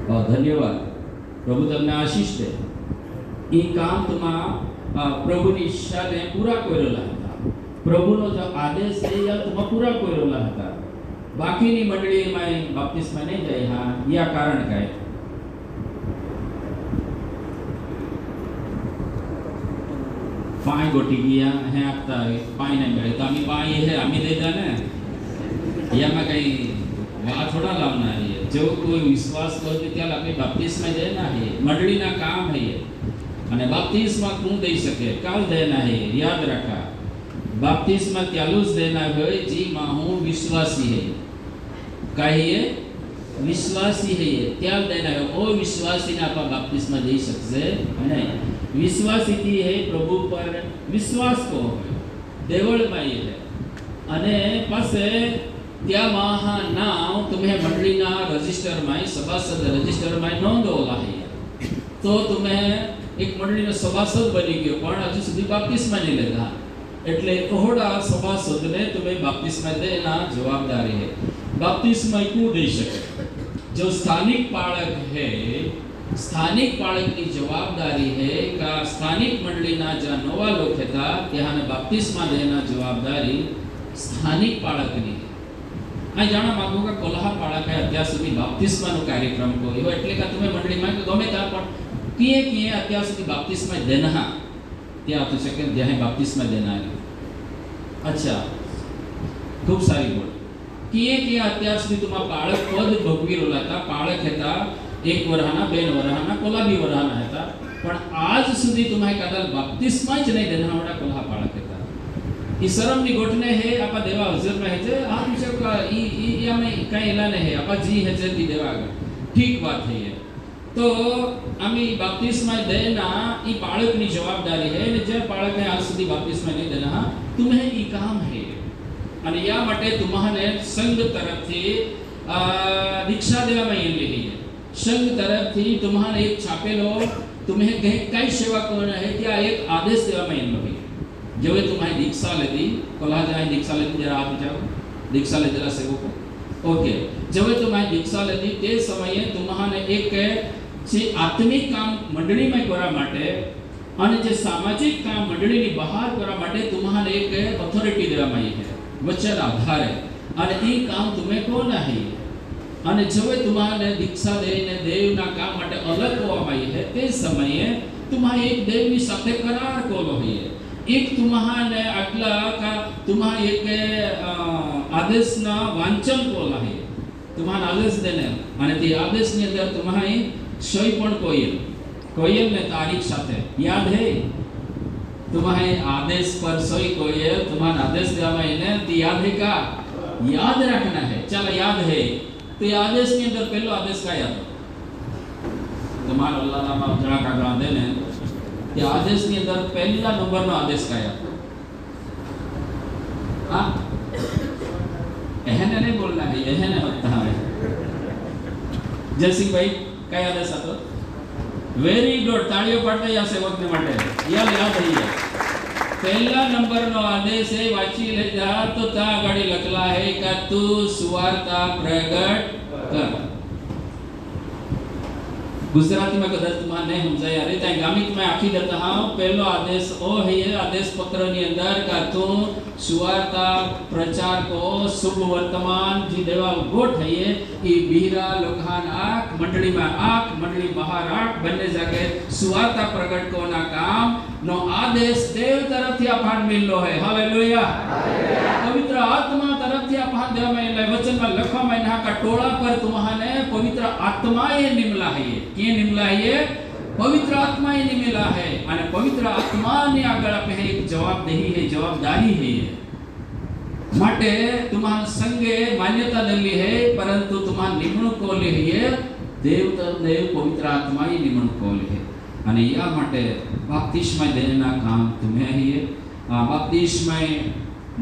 बहुत धन्यवाद, प्रभु તમને आशीष दे। ई काम तुम्हा प्रभुनी इच्छा ने पूरा करेला था, प्रभुनो जो आदेश है या तुम पूरा करेला था। बाकीनी मंडळी में बाप्तिस्मा नहीं जाए हां या कारण काय पाय गोटी गया है आता है पाय नहीं मिले तो आम्ही पाय है आम्ही देता ना या में कहीं वा थोड़ा लावना है। जो कोई विश्वास करते त्याला आम्ही बाप्तिस्मा देना है, मंडळीना काम है અને બાપ્તિસ્મા કોણ દઈ શકે કાલ દેના હે। યાદ રાખા બાપ્તિસ્મા ત્યાલું જ દેના હોય જે માં હું વિશ્વાસી है। કહીએ વિશ્વાસી है ત્યાલ દેના હોય। ઓ વિશ્વાસી ને આપા બાપ્તિસ્મા દઈ શકશે નહીં। વિશ્વાસી થી है પ્રભુ પર વિશ્વાસ કો હોય દેવળમાં है અને પાસે ત્યાં મહા નામ तुम्हें મંડળીના રજિસ્ટરમાં સભાસદ રજિસ્ટરમાં નોંધોલા है तो तुम्हें एक मंडली में सभासद बनी गयो पण हजू सुधी बाप्तिस्मा नहीं लेगा એટલે ઓહડા સભાસદને तुम्हें बाप्तिस्मा देना जवाबदारी है। बाप्तिस्मा क्यों दे सके जो स्थानिक पालक है, स्थानिक पालक की जवाबदारी है का स्थानिक मंडलीना जो नवा लोग था त्याने बाप्तिस्मा देना जवाबदारी स्थानिक पालकनी है। आ जाना मागो का कोल्हा पालक है અત્યાર સુધી બાપ્તિસ્માનો કાર્યક્રમ કોયો એટલે કે તમે મંડળીમાં ગમે ત્યાં પણ किए અત્યાર સુધી બાપ્તિસ્મા દેના ત્યાં તો શકે જ્યાં બાપ્તિસ્મા દેના है। अच्छा खूब सारी बोल किए અત્યાર સુધી तुम बाळक पद भोगवी रोलाता बाळक હતા 1 વર્ષના 2 વર્ષના કોલા 2 વર્ષના હતા પણ આજ સુધી तुम्हारे કદાલ બાપ્તિસ્મા જ નહીં દેનાવાળા કોલ્हा બાળક હતા। ई शरमनी गोठने है आपा देवा हजर में है जे आ विषय का ई हमें कई एलाने है आपा जी है जे दी देवा ठीक बात है ये। तो आम्ही बाप्तिस्मा देना ई बाळकनी जवाबदारी है ने जे बाळकने आज સુધી બાપ્તિસ્મા નહીં દેના तुम्हें ई काम है અને યા માટે तुम्हाने संघ तरफથી दीक्षा દેવામાં આવેલી है। संघ तरफથી तुम्हाने एक छापेलो तुम्हें कई सेवा करना है क्या एक आदेश देવામાં આવેલો है। जो तुम्हारी दीक्षा लेती कोल्हा जाए दीक्षा लेती जरा आप जाओ दीक्षा ले जरा सेवको ओके जब तुम्हारी दीक्षा लेती ते समये तुम्हाने एक જે આત્મિક કામ મંડળી માં કરવા માટે અને જે સામાજિક કામ મંડળીની બહાર કરવા માટે तुम्हारे एक ऑथोरिटी દેવામાં આવી છે। वचन आधारे અને એ કામ તમે કોના હે અને જવે तुम्हारे दीक्षा देने देवना काम માટે અલગ હોવામાં છે તે સમયે तुम्हारे एक देवની સાથે કરાર કોલો હે एक तुम्हारे આટલા का तुम्हारे एक આદેશના વાંચન કોલા હે तुम्हारे आदेश देने અને તે આદેશની અંદર तुम्हारी સહી પણ કોયલ ને તારીખ સાથે याद है तुम्हारे आदेश पर सही कोयल तुम्हारा आदेश देवा इन्हें तो याद है का याद रखना है चलो याद है तो ये आदेश के अंदर पहला आदेश का याद तुम्हारा अल्लाह नाम जड़ा का ग्रां देने ये आदेश के अंदर पहला नंबर नो आदेश का याद हाँ एहने नहीं बोलना है एहने होता है जैसी भाई क्या आदेश आता वेरी गुड तालियों पड़ते या सेवक ने मटे याद है पहला नंबर नो आदेश है वाची ले जा तो ता गाड़ी लखला है का तू सुवार्ता प्रगट कर गुजराती में कदाच तुम्हारे नहीं समझाया अरे ताई गामित में आखी देता हाँ पहलो आदेश ओ है ये आदेश पत्र ની અંદર का तू सुवार्ता प्रचार को शुभ वर्तमान जी देवा गोठ है ये बीरा लोखान आख मंडली में आख मंडली बाहर आख बनने जाके सुवार्ता प्रगट को ना काम नो आदेश देव तरफ थी आपन मिलो है हालेलुया पवित्र आत्मा तरफ थी आपन देव में वचन में लखवा में ना का टोला पर तुम्हाने पवित्र आत्मा ये निमला है के निमला है पवित्र आत्मा ये निमला है અને પવિત્ર આત્મા ને આગળ આપે એક જવાબદેહી है जवाबदारी है માટે तुम्हारे संगे मान्यता दिल्ली है परंतु तुम्हारा निमणूक कोले है देव पवित्र आत्मा ये निमणूक कोले है અને યા માટે બાપ્તિસ્મા દેના કામ तुम्हें ही है बाप्तिस्मा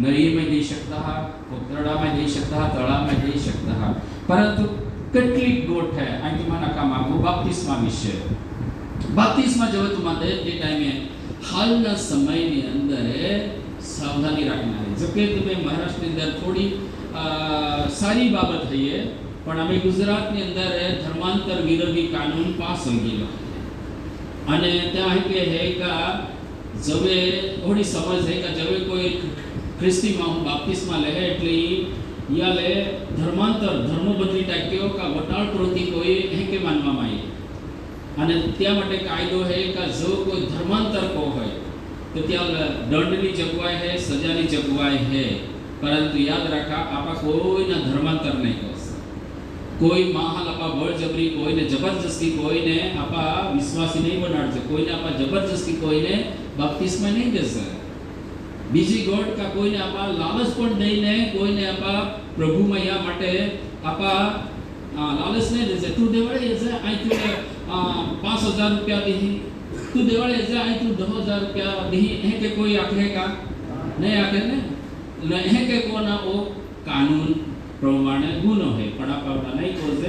नई में दे सकता है कोतरड़ा में दे सकता है तड़ा में दे सकता है परंतु કેટલીક ગોઠ है આ તમારા કામ આગો બાપ્તિસ્મા વિશે બાપ્તિસ્મા જો तुम्हारे જે ટાઈમે હાલના સમયની અંદર सावधानी रखना है जो कि तुम्हें महाराष्ट्र अंदर थोड़ी सारी बाबत है ये पर हमें गुजरात के अंदर धर्मांतर विरोधी कानून पास हो गया अने त्या है का जवे थोड़ी समझ है का जवे कोई ख्रिस्ती में बाप्तिस्मा ले એટલે या ले धर्मांतर धर्म बदली टाक्यो का वटाळ प्रवृत्ति कोई है के मानવામાં આવી અને त्या માટે કાયદો है का जो कोई धर्मांतर को है तो त्या दंडनी जगवाई है सजानी जगवाई है परंतु याद रखा आपा कोई ना धर्मांतर नहीं कर कोई महाल आपा बळजबरी कोई ने जबरदस्ती कोई ने आपा विश्वासी नहीं बनाड़ से कोई ने आपा जबरदस्ती कोई ने बपतिस्मा नहीं दे सके बीजी गॉड का कोई ने आपा लालच पण नहीं ने कोई ने आपा प्रभु में या माटे आपा लालच नहीं दे से तू देवळे ये आई तू 5000 रुपया दी तू देवळे जा आई तू 10000 रुपया दी है के कोई आखे का नहीं आखे ने है के कोना ओ कानून प्रमाणे गुनो है पण आपा नहीं कोसे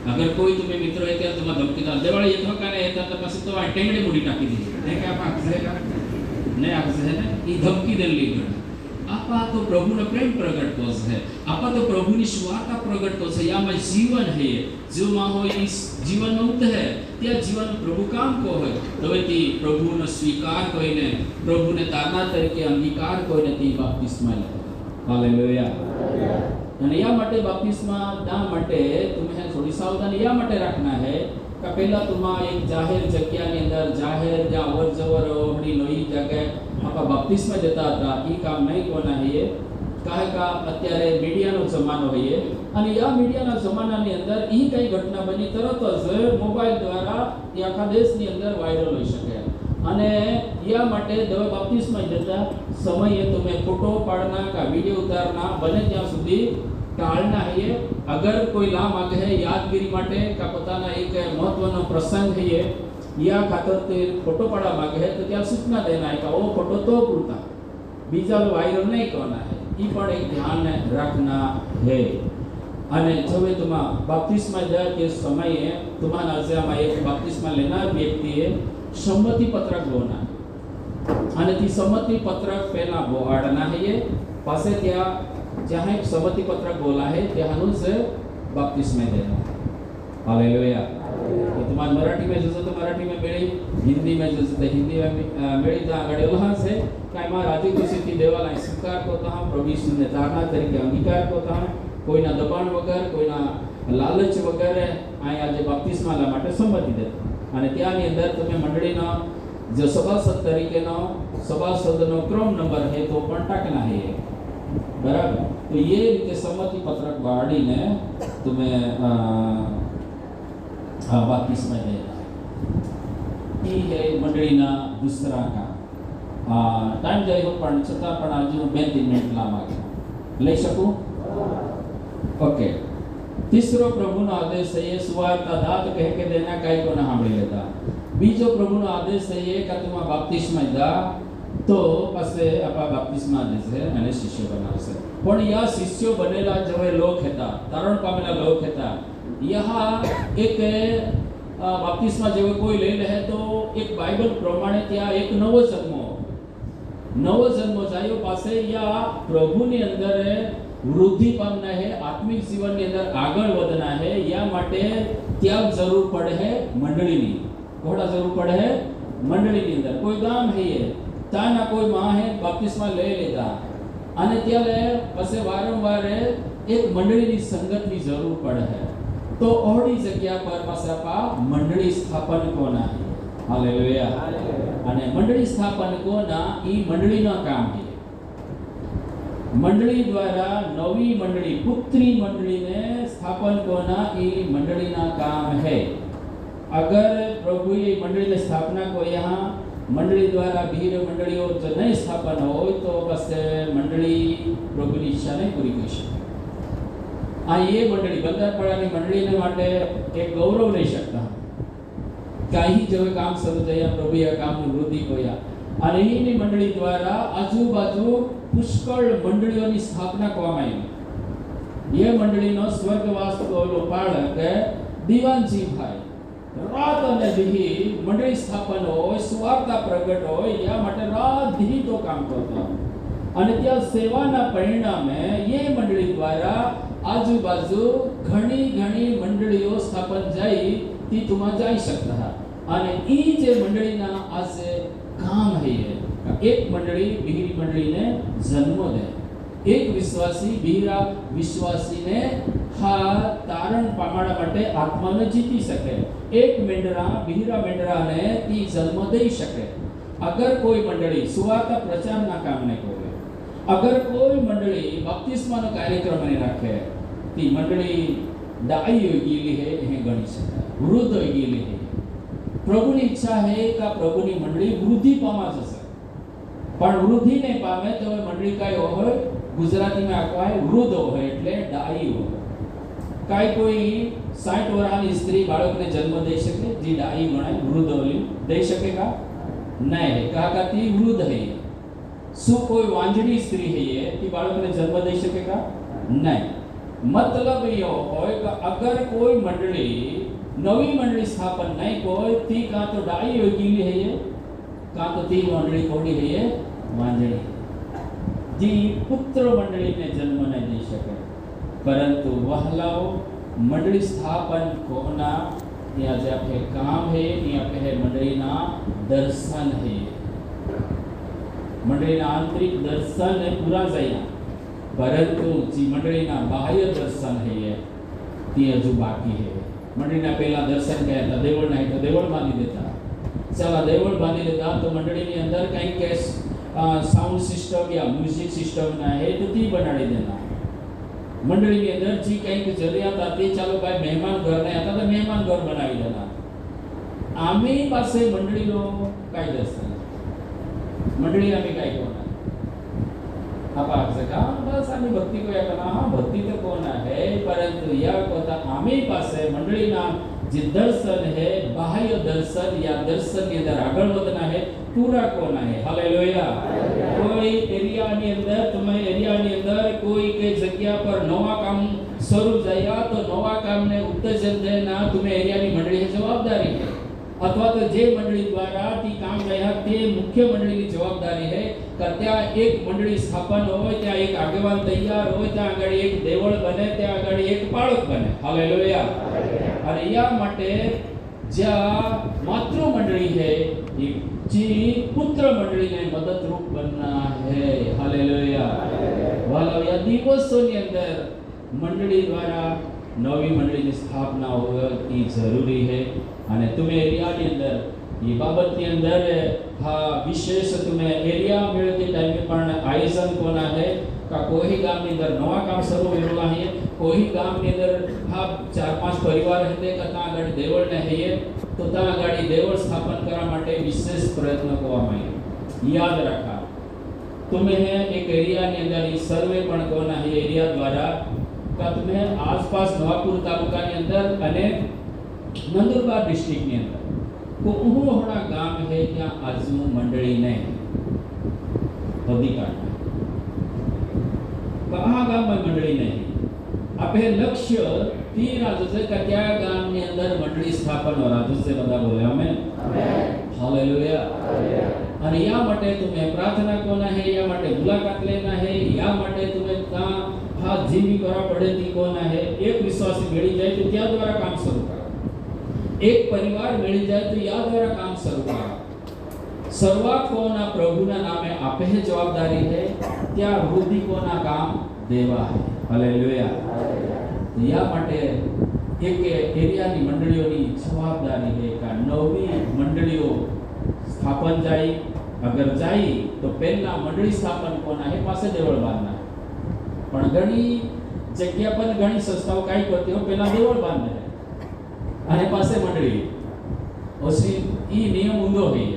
अगर कोई तुम्हें मित्र है त्या तुम्हा धमकीदार देवळे येतो का नाही येता तर पास तो टेंगडे मुडी टाकी दी है के आपा आखे का नहीं आखे है ना ई धमकी देली गण आपा तो प्रभु ने प्रेम प्रकट कोस है आपा तो प्रभु ની સુવાર્તા प्रकट कोस है या में जीवन है जो मा हो इस जीवन मुक्त है त्या जीवन प्रभु काम को है तवे ती प्रभु નો સ્વીકાર કોઈને प्रभु ने तारना तरीके अंगीकार कोઈને ती बपतिस्मा ले हालेलुया અને યા માટે બપતિસ્મા दा માટે तुम्हें थोड़ी सावधानी या માટે રાખना है का पहला तुमा एक जाहिर जग्या ની અંદર जाहिर ज्या अवर जवर ओहड़ी नई जगह आपा बपतिस्मा देता था ई काम नहीं कोना है काहे का અત્યારે મીડિયાનો જમાનો છે અને આ મીડિયાના જમાનાની અંદર ઈ કઈ ઘટના બની તરત જ મોબાઈલ દ્વારા એ આખા દેશની અંદર વાયરલ હોઈ શકે અને યા માટે દવા બપતિસ્મા દેતા સમયે તમે ફોટો પાડના का वीडियो उतारना बने ત્યાં સુધી टाळना है अगर कोई ला मागे है यादगिरी माटे का पोताना एक महत्वनो प्रसंग है या खातर ते फोटो पाड़ा मागे है तो त्या सूचना देना है का वो फोटो तो पूरता बीजा वायरल नहीं करना है ई पण एक ध्यान रखना है અને જવે तुमा बपतिस्मा जाए के समय तुम्हारा नजरमा एक बपतिस्मा लेना व्यक्तिए संमति पत्रक लोना અને ती संमति पत्रक पहला बोहाडना है पासे त्या जहां एक संमति पत्रक बोला है त्यानुस बपतिस्मा देना हालेलुया तुम्हारे मराठी में जसं तो मराठी में मिळी, हिंदी में जसं तो हिंदी में मिळी. तर આગળ એવું છે કે એમાં રાજી ખુશીથી દેવાલા સ્વીકાર કરતા હા, પ્રભુ ઈસુને તારણા તરીકે અંગીકાર કરતા હા, કોઈના દબાણ વગર, કોઈના લાલચ વગર અહીંયા જે બાપ્તિસ્માલા માટે સંમતિ દેતા. અને ત્યાંની અંદર તમે મંડળીનો જે સભાસદ તરીકેનો સભાસદનો ક્રમ નંબર છે તો પણ ટાંકના છે, બરાબર. તો એ રીતે સંમતિ પત્રક વાળીને તમે બાપ્તિસ્મા લેતા. એ છે મંડળીના દુસરા કામ. ટાઈમ જાય પણ છતાં પણ હજુ 2-3 મિનિટ લાંબા લઈ શકું? ઓકે. तीसरो प्रभुનો आदेश है सुवार्ता दात कह के देना काई को ना सांभળી लेता. बीजो प्रभुનો आदेश है કે તમે બાપ્તિસ્મા दा तो પાસે આપા બાપ્તિસ્મા દેશે અને શિષ્ય બનાવશે. પણ યા શિષ્યો બનેલા જેવા લોક હતા, તારણ પામેલા લોક હતા, યહા એક બાપ્તિસ્મા જેવો કોઈ લઈ લે તો એક બાઇબલ પ્રમાણે ત્યાં એક નવો જન્મ જાયો પાસે યા પ્રભુની અંદર वृद्धि पामना है, आत्मिक जीवन के अंदर आगळ વધના है. या માટે त्याग जरूर पड़े है मंडली नी. कोड़ा जरूर पड़े है मंडली ની અંદર. કોઈ ગામ है તાના કોઈ માં है બાપ્તિસ્મા લઈ લેતા અને ત્યારે પછી વારંવાર એક મંડળીની સંગતની જરૂર પડે है. તો ઓડી જગ્યા પર પાછા આપા મંડળી સ્થાપન કોના है. હાલેલુયા. અને મંડળી સ્થાપન કોના ઈ મંડળીનો કામ है. मंडली द्वारा नवी मंडली पुत्री मंडली ने स्थापन कोना ई मंडली ना काम है. अगर प्रभु ये मंडली ने स्थापना को यहाँ मंडली द्वारा भीड़ मंडलियों जो नहीं स्थापन हो तो बस मंडली प्रभु की इच्छा नहीं पूरी कर सकती. ये मंडली बंदरपड़ानी मंडली ने माटे एक गौरव नहीं सकता काही जो काम शुरू थया प्रभु या काम वृद्धि कोया અને એની મંડળી દ્વારા આજુબાજુ પુષ્કળ મંડળીઓની સ્થાપના કરવામાં આવી. એ મંડળીનો સ્વર્ગવાસ ઓલો પાળક દીવાનજી ભાઈ રાત અને દી મંડળી સ્થાપન હોય, સુવાર્તા પ્રગટ હોય, યા માટે રાત દી તો કામ કરતા. અને ત્યાં સેવાના પરિણામે એ મંડળી દ્વારા આજુબાજુ ઘણી ઘણી મંડળીઓ સ્થાપન જાય ती तुमा जाई सकता. અને ઈ જે મંડળીના આજે काम है. एक मंडली बीहरी मंडली ने जन्म दे. एक विश्वासी बीहरा विश्वासी ने हा तारण पामाड़ा माटे आत्मा ने जीती सके. एक मेंढरा बीहरा मेंढरा ने ती जन्म दे सके. अगर कोई मंडली सुवार्ता प्रचार ना काम ने करे, अगर कोई मंडली बपतिस्मा नो कार्यक्रम ने राखे, ती मंडली डाई होई गेली है हे गणी शकाय, वृद्ध होई गेली है. प्रभुनी इच्छा है कि प्रभुनी मंडली वृद्धि पामा जसे. पण वृद्धि नहीं पामे तो मंडली काय होय गुजराती में आकवाय वृद्ध होय એટલે ડાઈ होय. काय कोई 60 વર્ષની સ્ત્રી બાળકને જન્મ દઈ શકે જે ડાઈ ગણાય વૃદ્ધ હોલી દઈ શકેगा? नहीं. काका ती वृद्ध है. सु कोई वांजड़ी स्त्री है ये ती बाळकने जन्म दई शकेगा? नहीं. मतलब यो होय कि अगर कोई मंडली नवी मंडली स्थापन नहीं कोई ती का तो डाई होई गेली है ये, का तो ती मंडली कोडी है ये वांजड़ी जी पुत्र मंडली ने जन्म नहीं दे सके. परंतु वहलाओ मंडली स्थापन कोना या जे आपके काम है या आपके मंडली ना दर्शन है. मंडली ना आंतरिक दर्शन है पूरा जाया, परंतु जी मंडली ना बाह्य दर्शन है ये ती हजू बाकी है. मंडळीना પહેલા દર્શન કર્યા હતા, દેવળ નહીં તો દેવળ બાંધી દેતા. ચાલો દેવળ બાંધી લેતા તો મંડળીની અંદર કંઈક કે સાઉન્ડ સિસ્ટમ યા મ્યુઝિક સિસ્ટમ ના હે તો તી બનાડી દેના. મંડળીની અંદર જે કંઈક જરૂરિયાત હતી ચાલો ભાઈ મહેમાન ઘર ને હતા તો મહેમાન ઘર બનાવી દેના. આમે પાસે મંડળીનો કાઈ દર્શન મંડળી આમે કાઈ કોના आप सका बस आनी भक्ति को या करना. हाँ भक्ति तो कोना है, परंतु यह कोता आमे पासे मंडली ना जे दर्शन है बाह्य दर्शन या दर्शन के अंदर आगळ वधना है पूरा कोना है. हालेलुया. कोई एरिया ની અંદર તમે એરિયા ની અંદર કોઈ કે જગ્યા પર નવા કામ શરૂ થયા તો નવા કામ ને ઉત્તેજન દેના તમે એરિયાની મંડળી જવાબદારી है. अथवा तो जे मंडली द्वारा ती काम रहा ते मुख्य मंडली की जवाबदारी है कि त्या एक मंडली स्थापन हो, त्या एक आगेवान तैयार हो, त्या आगळी एक देवळ बने, त्या आगळी एक पाळक बने. हालेलुया. अरे या माटे જ્યાં માતૃ મંડળી है जी पुत्र मंडली ने मददरूप बनना है हालेलुया वाला या दिवसोनी अंदर मंडली द्वारा नवी मंडली की स्थापना होगी जरूरी है અને તમે એરિયાની અંદર ये बाबतની અંદર હા વિશેષ તમે એરિયા મેળવતી ટાઈમે પણ આયોજન કોના है का कोई गामની અંદર નવા કામ શરૂ વેલા है कोई गामની અંદર હા 4-5 પરિવાર હતે કતા આગળ દેવળને હૈયે તો તા આગળ દેવળ સ્થાપન કરવા માટે વિશેષ પ્રયત્ન કરવામાં આવ્યો યાદ રાખા તમે એક એરિયાની અંદર ઈ સર્વે પણ કોના है એરિયા દ્વારા का तुम्हें आसपास नवापुर तालुकाની અંદર અને નંદુરબાર ડિસ્ટ્રિક્ટની અંદર को उहोड़ा गाम है क्या आजू मंडली ने अधिकार कहाँ गाम में मंडली नहीं आपे लक्ष्य तीन आज से क्या गाम ने अंदर मंडली स्थापन हो रहा तुझसे बता बोले हमें हालेलुया और या मटे तुम्हें प्रार्थना कोना है या मटे मुलाकात लेना है या मटे तुम्हें ता हाथ जीवी करा पड़े थी कोना है एक विश्वासी मिली जाए तो क्या द्वारा काम शुरू करा एक परिवार मिल जाए तो या द्वारा काम शुरू करा सर्वात कोना प्रभुना नामे आपे है जवाबदारी है क्या वृद्धि कोना काम देवा है हालेलुया या માટે એક એરિયાની મંડળીઓની જવાબદારી છે કે નવી મંડળીઓ સ્થાપન જાય અગર જાય તો પહેલા મંડળી સ્થાપન કોના એ પાસે દેવળ બાંધના પણ ઘણી જગ્યા પર ઘણી સંસ્થાઓ કાઈ કરતી હોય પહેલા દેવળ બાંધે અને પાસે મંડળી ઓસી ઈ નિયમ ઊંધો છે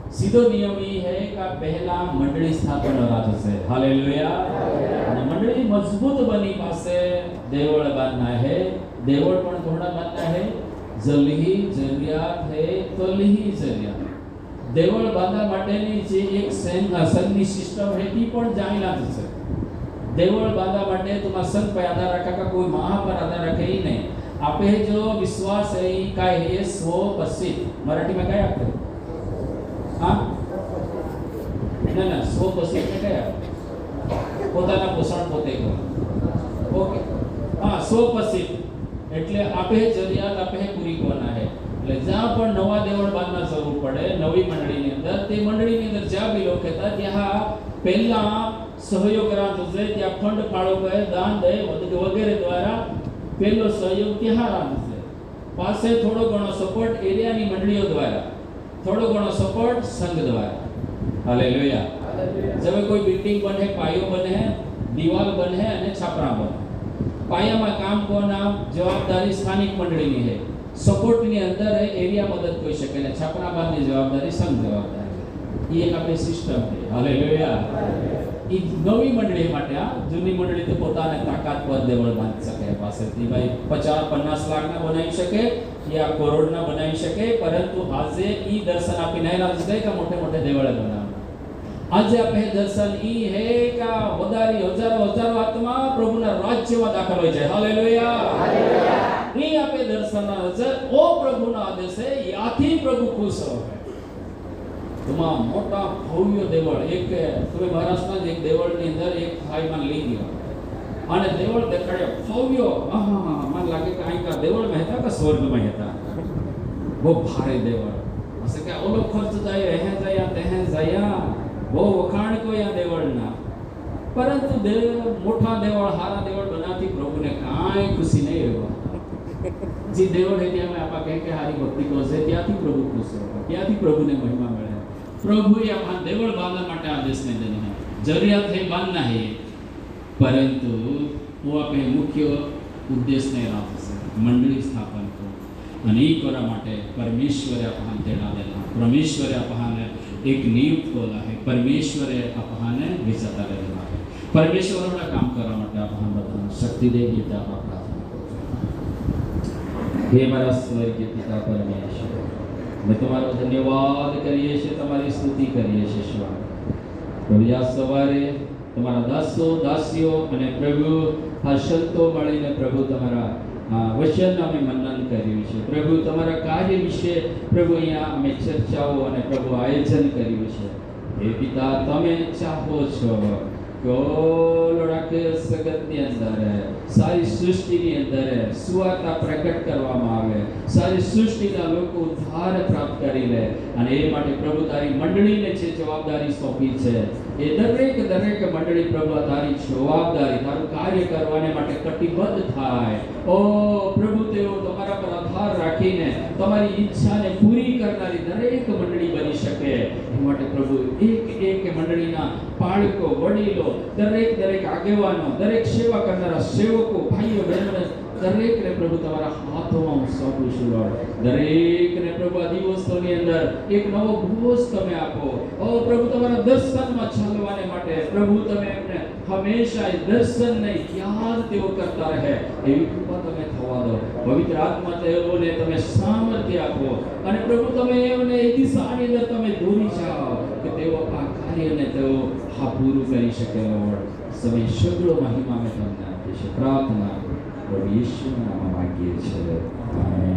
सीधो नियम ये है कि पहला मंडली स्थापन राज से हालेलुया मंडली मजबूत बनी पासे देवळ बांधना है देवळ पण थोड़ा बांधना है जलही जरियात है तलही जरियात देवळ बांधा माटेनी जे एक संघनी सिस्टम है ती पण जाणला છે देवळ बांधा माटे तुम्हा संघ पे आधार रखा का कोई महा पर आधार रखे ही नहीं आपे जो विश्वास है काय है स्वपसित मराठी में काय आपको हाँ ना स्वपसित में क्या પોતાના પોષણ પોતે કરો ઓકે હા સ્વપસિત એટલે આપે જરૂરિયાત આપે પૂરી કરવાના છે એટલે જ્યાં પણ નવા દેવળ બાંધના જરૂર પડે નવી મંડળીની અંદર તે મંડળીની અંદર જ્યાં બી લોકો હતા ત્યાં પહેલા સહયોગ રાત છે ત્યાં ફંડ ફાળો કરે દાન દે વગેરે દ્વારા પહેલો સહયોગ ત્યાં રાત છે પાસે થોડો ઘણો સપોર્ટ એરિયાની મંડળીઓ દ્વારા थोड़ो घणो सपोर्ट संघ द्वारा हालेलुया जब कोई बिल्डिंग बने पायो बने दीवाल बने અને છાપરા બને પાયામાં કામ કોના જવાબદારી સ્થાનિક મંડળીની છે સપોર્ટની અંદર એરિયા મદદ કોઈ શકે ને છાપરા બાદની જવાબદારી સંઘ જવાબદારી એ એક આપણી સિસ્ટમ છે હાલેલુયા ઈ નવી મંડળી માટે આ જૂની મંડળી તો પોતાને તાકાત પર દેવળ બાંધી શકે પાસેથી ભાઈ 50-50 લાખના બનાવી શકે या करोड़ना बनाई सके परंतु आजे ई दर्शन आपी नहीं राज गए का मोटे मोटे देवळे बनावना आज आपे दर्शन ई है का वदारी हजारों आत्मा प्रभुना राज्यમાં દાખલ હોય જાય हालेलुया हालेलुया ई आपे दर्शन नजर ओ प्रभुना आदेश है याथी प्रभु खुश हो तुमा मोटा भव्य देवळ एक तुम्हें महाराष्ट्र एक देवळની અંદર એક ભાઈમાં લઈ ગયો અને દેવળ દેખાડ્યો ભવ્ય मन लागे कि आई का देवळ में था का स्वर्ग में था वो भारे देवळ असे क्या ओलो खर्च जाय रहे जाया तहे जाया वो वखाण को या देवळना परंतु देव मोठा देवळ हारा देवळ बनाती प्रभु ने काई खुशी नहीं हुआ जी देवळ है ત્યાં आपा कहे के हारी भक्ति को से ત્યાંથી प्रभु खुश हो ત્યાંથી प्रभु ने महिमा मिले प्रभु या मान देवळ बांधवा માટે आदेश ने देने है जरूरत है बांधना है परंतु वो आपे मुख्य उद्देश्य ने राखे છે મંડળી સ્થાપન કરો અને એ કરવા માટે પરમેશ્વરે આપહાને તેડાવેલા પરમેશ્વરે આપહાને એક નિયુક્ત કોલા है परमेश्वरे આપહાને વિચારતા રહેલા है પરમેશ્વરોના કામ કરવા માટે આપહાને બધાને શક્તિ દે ગીતા આપણા हे हमारा स्वर्गीय पिता परमेश्वर मैं तुम्हारा धन्यवाद करिए छे तुम्हारी स्तुति करिए छे स्वामी प्रभु आज सवारे તમારા દાસો દાસીઓ અને પ્રભુ આ સંતો મળીને પ્રભુ તમારા વચન અમે મનન કર્યું છે પ્રભુ તમારા કાર્ય વિશે પ્રભુ અહીંયા અમે ચર્ચાઓ અને પ્રભુ આયોજન કર્યું છે હે પિતા તમે ચાહો છો કોલોડ આખે જગતની અંદર સારી સૃષ્ટિની અંદર સુવાર્તા પ્રગટ કરવામાં આવે, સારી સૃષ્ટિના લોકો ઉદ્ધાર પ્રાપ્ત કરી લે. અને એ માટે પ્રભુ તારી મંડળીને જે જવાબદારી સોંપી છે એ દરેક મંડળી પ્રભુ તારી જવાબદારી તારું કાર્ય કરવાને માટે કટિબદ્ધ થાય. ઓ પ્રભુ તેઓ તમારા પર આધાર રાખીને તમારી ઈચ્છાને પૂરી કરનારી દરેક મંડળી બની શકે એ માટે પ્રભુ એક મંડળીના બાળકો, વડીલો, દરેક આગેવાનો, દરેક સેવા કરનારા સેવકો, ભાઈઓ બહેનો દરેકને પ્રભુ તમારા હાથોમાં હું સોંપું છું. દરેકને પ્રભુ આ દિવસોની અંદર એક નવો બોજ તમે આપો. ઓ પ્રભુ તમારા દર્શનમાં ચાલવાને માટે પ્રભુ તમે એમને હંમેશા એ દર્શનને યાદ તેઓ કરતા રહે એવી કૃપા તમે થવા દો. પવિત્ર આત્મા તેઓને તમે સામર્થ્ય આપો અને પ્રભુ તમે એમને એ દિશાની અંદર તમે દોરી જાઓ કે તેઓ આ કાર્યને તેઓ પૂરું કરી શકે. સમય સગળો મહિમા મેં તમને આપીએ છીએ. પ્રાર્થના પ્રભુ યીશુના નામમાં માંગીએ છીએ. આમેન.